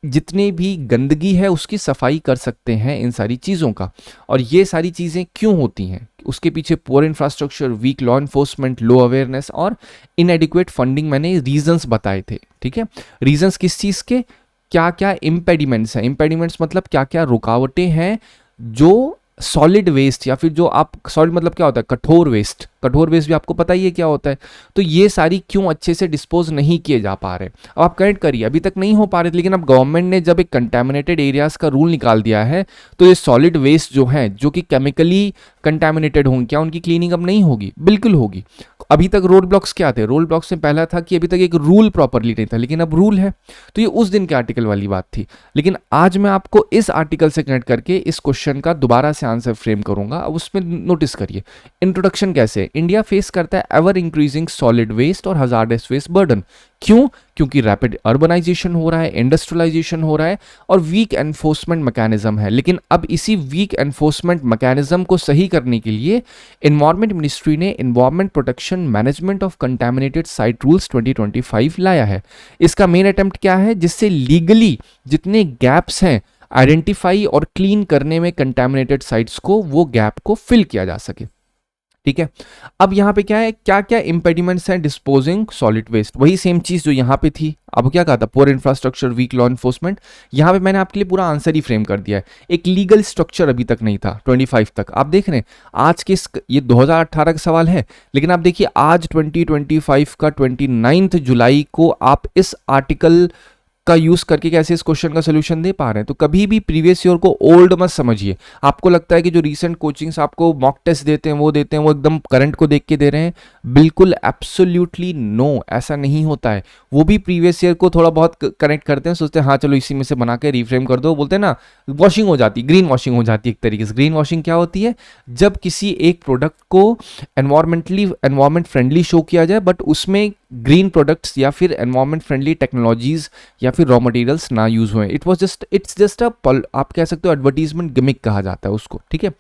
जितने भी गंदगी है उसकी सफाई कर सकते हैं इन सारी चीज़ों का। और ये सारी चीज़ें क्यों होती हैं, उसके पीछे poor infrastructure, weak law enforcement, low awareness और इनएडिक्वेट फंडिंग, मैंने रीजंस बताए थे। ठीक है, रीजंस किस चीज़ के, क्या क्या इम्पेडिमेंट्स हैं, इम्पेडिमेंट्स मतलब क्या क्या रुकावटें हैं जो सॉलिड वेस्ट, या फिर जो आप, सॉलिड मतलब क्या होता है, कठोर वेस्ट, कठोर वेस्ट भी आपको पता ही है क्या होता है। तो ये सारी क्यों अच्छे से डिस्पोज नहीं किए जा पा रहे। अब आप कनेक्ट करिए, अभी तक नहीं हो पा रहे, लेकिन अब गवर्नमेंट ने जब एक कंटैमिनेटेड एरियाज का रूल निकाल दिया है तो ये सॉलिड वेस्ट जो है, जो कि केमिकली कंटैमिनेटेड होंगे, क्या उनकी क्लीनिंग अब नहीं होगी? बिल्कुल होगी। अभी तक रोड ब्लॉक्स क्या थे, रोड ब्लॉक्स में पहला था कि अभी तक एक रूल प्रॉपरली नहीं था, लेकिन अब रूल है। तो ये उस दिन के आर्टिकल वाली बात थी, लेकिन आज मैं आपको इस आर्टिकल से कनेक्ट करके इस क्वेश्चन का दोबारा से आंसर फ्रेम करूंगा। अब उसमें नोटिस करिए, इंट्रोडक्शन कैसे, इंडिया फेस करता है एवर इंक्रीजिंग सॉलिड वेस्ट और हजार्डस वेस्ट बर्डन। क्यों? क्योंकि रैपिड अर्बनाइजेशन हो रहा है, इंडस्ट्रियलाइजेशन हो रहा है और वीक एनफोर्समेंट मैकेनिज्म है। लेकिन अब इसी वीक एनफोर्समेंट मैकेनिज्म को सही करने के लिए एनवायरमेंट मिनिस्ट्री ने environment protection management of contaminated site rules 2025 लाया है। इसका मेन अटेम्प्ट क्या है, जिससे लीगली जितने गैप्स हैं आइडेंटिफाई और क्लीन करने में कंटैमिनेटेड साइट्स को, वो गैप को फिल किया जा सके। ठीक है, अब यहां पे क्या है, क्या क्या इंपेडिमेंट्स हैं डिस्पोजिंग सॉलिड वेस्ट, वही सेम चीज जो यहां पे थी। अब क्या कहा था, poor infrastructure, weak law enforcement. यहां पे मैंने आपके लिए पूरा आंसर ही फ्रेम कर दिया है। एक लीगल स्ट्रक्चर अभी तक नहीं था 25 तक। आप देख रहे हैं आज के ये 2018 का सवाल है, लेकिन आप देखिए आज 2025 का 29 जुलाई को आप इस आर्टिकल का यूज करके कैसे इस क्वेश्चन का सोल्यूशन दे पा रहे हैं। तो कभी भी प्रीवियस ईयर को ओल्ड मत समझिए। आपको लगता है कि जो रीसेंट कोचिंग्स आपको मॉक टेस्ट देते हैं वो एकदम करंट को देख के दे रहे हैं, बिल्कुल एब्सोल्युटली नो, ऐसा नहीं होता है। वो भी प्रीवियस ईयर को थोड़ा बहुत कनेक्ट करते हैं, सोचते हैं हाँ चलो इसी में से बना के रिफ्रेम कर दो, बोलते हैं ना वॉशिंग हो जाती, ग्रीन वॉशिंग हो जाती है एक तरीके से। ग्रीन वॉशिंग क्या होती है, जब किसी एक प्रोडक्ट को एनवायरमेंट फ्रेंडली शो किया जाए बट उसमें ग्रीन प्रोडक्ट्स या फिर एनवायरमेंट फ्रेंडली टेक्नोलॉजीज या फिर रॉ मटेरियल्स ना यूज हुए। इट्स जस्ट आप कह सकते हो एडवर्टीजमेंट गिमिक कहा जाता है उसको। ठीक है,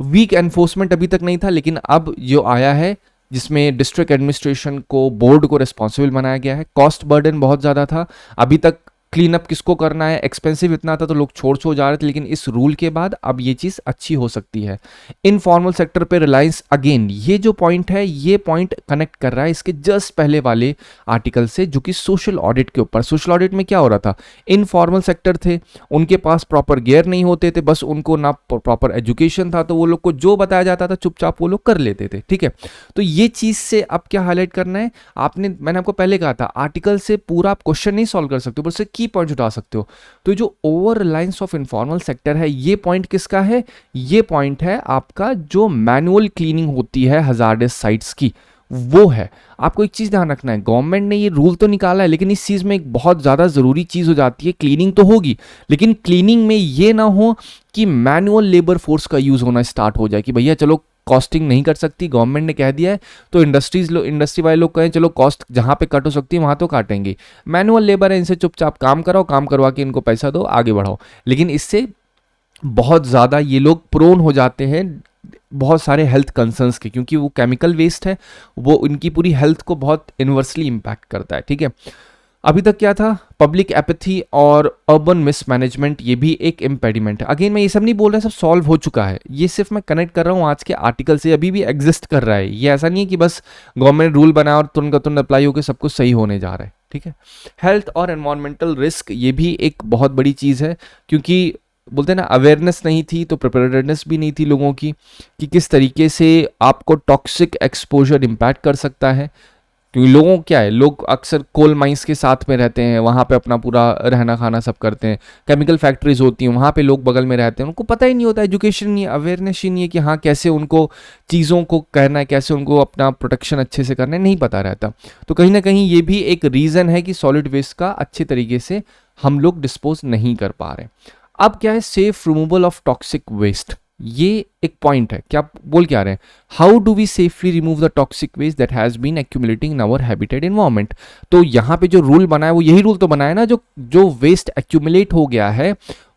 वीक एनफोर्समेंट अभी तक नहीं था, लेकिन अब जो आया है जिसमें डिस्ट्रिक्ट एडमिनिस्ट्रेशन को, बोर्ड को रिस्पॉन्सिबल बनाया गया है। कॉस्ट बर्डन बहुत ज़्यादा था, अभी तक क्लीन अप किसको करना है, एक्सपेंसिव इतना था तो लोग छोड़ जा रहे थे, लेकिन इस रूल के बाद अब ये चीज़ अच्छी हो सकती है। इनफॉर्मल सेक्टर पे रिलायंस, अगेन ये जो पॉइंट है ये पॉइंट कनेक्ट कर रहा है इसके जस्ट पहले वाले आर्टिकल से, जो कि सोशल ऑडिट के ऊपर। सोशल ऑडिट में क्या हो रहा था, इनफॉर्मल सेक्टर थे, उनके पास प्रॉपर गियर नहीं होते थे, बस उनको ना प्रॉपर एजुकेशन था, तो वो लोग को जो बताया जाता था चुपचाप वो लोग कर लेते थे। ठीक है, तो ये चीज़ से अब क्या हाईलाइट करना है, मैंने आपको पहले कहा था आर्टिकल से पूरा आप क्वेश्चन नहीं सॉल्व कर सकते, बस की पॉइंट उठा सकते हो। तो जो over Reliance of informal sector है, ये पॉइंट किसका है, ये पॉइंट है आपका जो मैनुअल क्लीनिंग होती है हजार्डस साइट्स की, वो है। आपको एक चीज ध्यान रखना है, गवर्नमेंट ने ये रूल तो निकाला है, लेकिन इस चीज में एक बहुत ज्यादा जरूरी चीज हो जाती है, क्लीनिंग तो होगी, लेकिन क्लीनिंग में ये ना हो कि मैनुअल लेबर फोर्स का यूज होना स्टार्ट हो जाए कि भैया चलो कॉस्टिंग नहीं कर सकती, गवर्नमेंट ने कह दिया है, तो इंडस्ट्री वाले लोग कहें चलो कॉस्ट जहां पे कट हो सकती है वहां तो काटेंगे। मैनुअल लेबर है, इनसे चुपचाप काम कराओ, काम करवा के इनको पैसा दो, आगे बढ़ाओ। लेकिन इससे बहुत ज़्यादा ये लोग प्रोन हो जाते हैं बहुत सारे हेल्थ कंसर्न्स के, क्योंकि वो केमिकल वेस्ट है, वो उनकी पूरी हेल्थ को बहुत इन्वर्सली इम्पैक्ट करता है। ठीक है, अभी तक क्या था, पब्लिक एपैथी और अर्बन मिसमैनेजमेंट, ये भी एक इम्पेडिमेंट है। अगेन मैं ये सब नहीं बोल रहा, सब सॉल्व हो चुका है, ये सिर्फ मैं कनेक्ट कर रहा हूँ आज के आर्टिकल से, अभी भी एग्जिस्ट कर रहा है। ये ऐसा नहीं है कि बस गवर्नमेंट रूल बनाया और तुरंत का तुरंत अप्लाई होकर सब कुछ सही होने जा रहा है। ठीक है, हेल्थ और एनवायरमेंटल रिस्क, ये भी एक बहुत बड़ी चीज़ है, क्योंकि बोलते हैं ना अवेयरनेस नहीं थी तो प्रिपेयर्डनेस भी नहीं थी लोगों की, कि किस तरीके से आपको टॉक्सिक एक्सपोजर इम्पैक्ट कर सकता है। क्योंकि लोगों क्या है, लोग अक्सर कोल माइंस के साथ में रहते हैं, वहाँ पे अपना पूरा रहना खाना सब करते हैं, केमिकल फैक्ट्रीज होती हैं, वहाँ पे लोग बगल में रहते हैं, उनको पता ही नहीं होता, एजुकेशन नहीं है, अवेयरनेस ही नहीं है कि हाँ कैसे उनको चीज़ों को करना है, कैसे उनको अपना प्रोटेक्शन अच्छे से करना है, नहीं पता रहता। तो कहीं ना कहीं ये भी एक रीज़न है कि सॉलिड वेस्ट का अच्छे तरीके से हम लोग डिस्पोज नहीं कर पा रहे। अब क्या है, safe removal of toxic waste, ये एक पॉइंट है। क्या बोल के आ रहे हैं, how do we safely remove the toxic waste that has been accumulating in our habitat environment. तो यहाँ पे जो रूल बना है वो यही रूल तो बना है ना, जो वेस्ट एक्यूमुलेट हो गया है,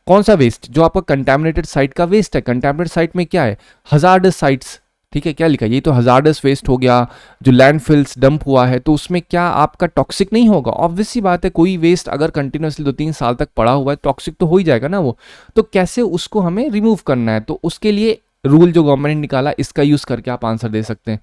कौन सा वेस्ट, जो आपका कंटामिनेटेड साइट का वेस्ट है। कंटामिनेटेड साइट में क्या है, हजार्डस साइट्स, ठीक है, क्या लिखा है, ये तो हजार्डस वेस्ट हो गया, जो लैंडफिल्स डंप हुआ है, तो उसमें क्या आपका टॉक्सिक नहीं होगा। ऑब्वियस सी बात है, कोई वेस्ट अगर कंटिन्यूसली 2-3 साल तक पड़ा हुआ है, टॉक्सिक तो हो ही जाएगा ना वो। तो कैसे उसको हमें रिमूव करना है, तो उसके लिए रूल जो गवर्नमेंट ने निकाला, इसका यूज करके आप आंसर दे सकते हैं।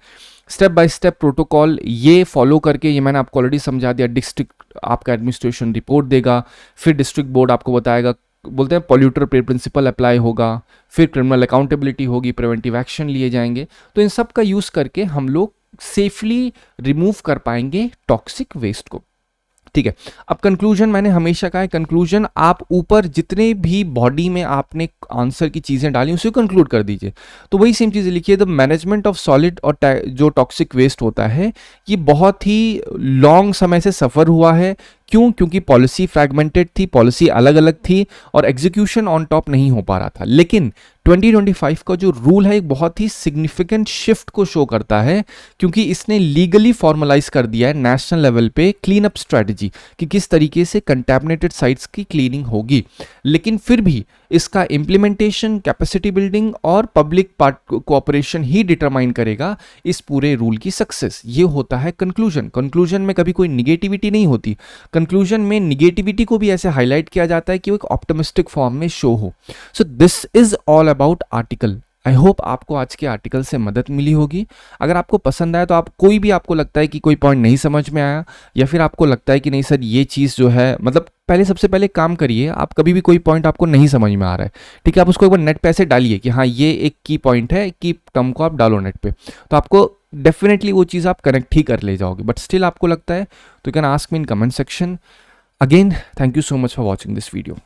स्टेप बाय स्टेप प्रोटोकॉल ये फॉलो करके, ये मैंने आपको ऑलरेडी समझा दिया। डिस्ट्रिक्ट आपका एडमिनिस्ट्रेशन रिपोर्ट देगा, फिर डिस्ट्रिक्ट बोर्ड आपको बताएगा, बोलते हैं पॉल्यूटर पे प्रिंसिपल अप्लाई होगा, फिर क्रिमिनल अकाउंटेबिलिटी होगी, प्रिवेंटिव एक्शन लिए जाएंगे। तो इन सब का यूज करके हम लोग सेफली रिमूव कर पाएंगे टॉक्सिक वेस्ट को। ठीक है, अब कंक्लूजन मैंने हमेशा कहा है, कंक्लूजन आप ऊपर जितने भी बॉडी में आपने आंसर की चीजें डाली उसे कंक्लूड कर दीजिए। तो वही सेम चीजें लिखिए, द मैनेजमेंट ऑफ सॉलिड और जो टॉक्सिक वेस्ट होता है, ये बहुत ही लॉन्ग समय से सफर हुआ है। क्यों? क्योंकि पॉलिसी फ्रैगमेंटेड थी, पॉलिसी अलग अलग थी और एग्जीक्यूशन ऑन टॉप नहीं हो पा रहा था। लेकिन 2025 का जो रूल है एक बहुत ही सिग्निफिकेंट शिफ्ट को शो करता है, क्योंकि इसने लीगली फॉर्मलाइज कर दिया है नेशनल लेवल पे क्लीन अप स्ट्रेटजी कि किस तरीके से कंटैमिनेटेड साइट्स की क्लीनिंग होगी। लेकिन फिर भी इसका इम्प्लीमेंटेशन, कैपेसिटी बिल्डिंग और पब्लिक पार्ट कोऑपरेशन ही डिटरमाइन करेगा इस पूरे रूल की सक्सेस। ये होता है कंक्लूजन। कंक्लूजन में कभी कोई निगेटिविटी नहीं होती, कंक्लूजन में निगेटिविटी को भी ऐसे हाईलाइट किया जाता है कि वो एक ऑप्टिमिस्टिक फॉर्म में शो हो। सो this is all about article. I hope आपको आज के आर्टिकल से मदद मिली होगी। अगर आपको पसंद आया तो आप कोई भी आपको लगता है कि कोई पॉइंट नहीं समझ में आया, या फिर आपको लगता है कि नहीं सर ये चीज़ जो है, मतलब पहले सबसे पहले काम करिए, आप कभी भी कोई पॉइंट आपको नहीं समझ में आ रहा है, ठीक है, आप उसको एक बार नेट पे ऐसे डालिए कि हाँ ये एक की पॉइंट है, की टर्म को आप डालो नेट पे, तो आपको डेफिनेटली वो चीज़ आप कनेक्ट ही कर ले जाओगे। बट स्टिल आपको लगता है तो you can ask me in comment section. Again thank you so much for watching this video.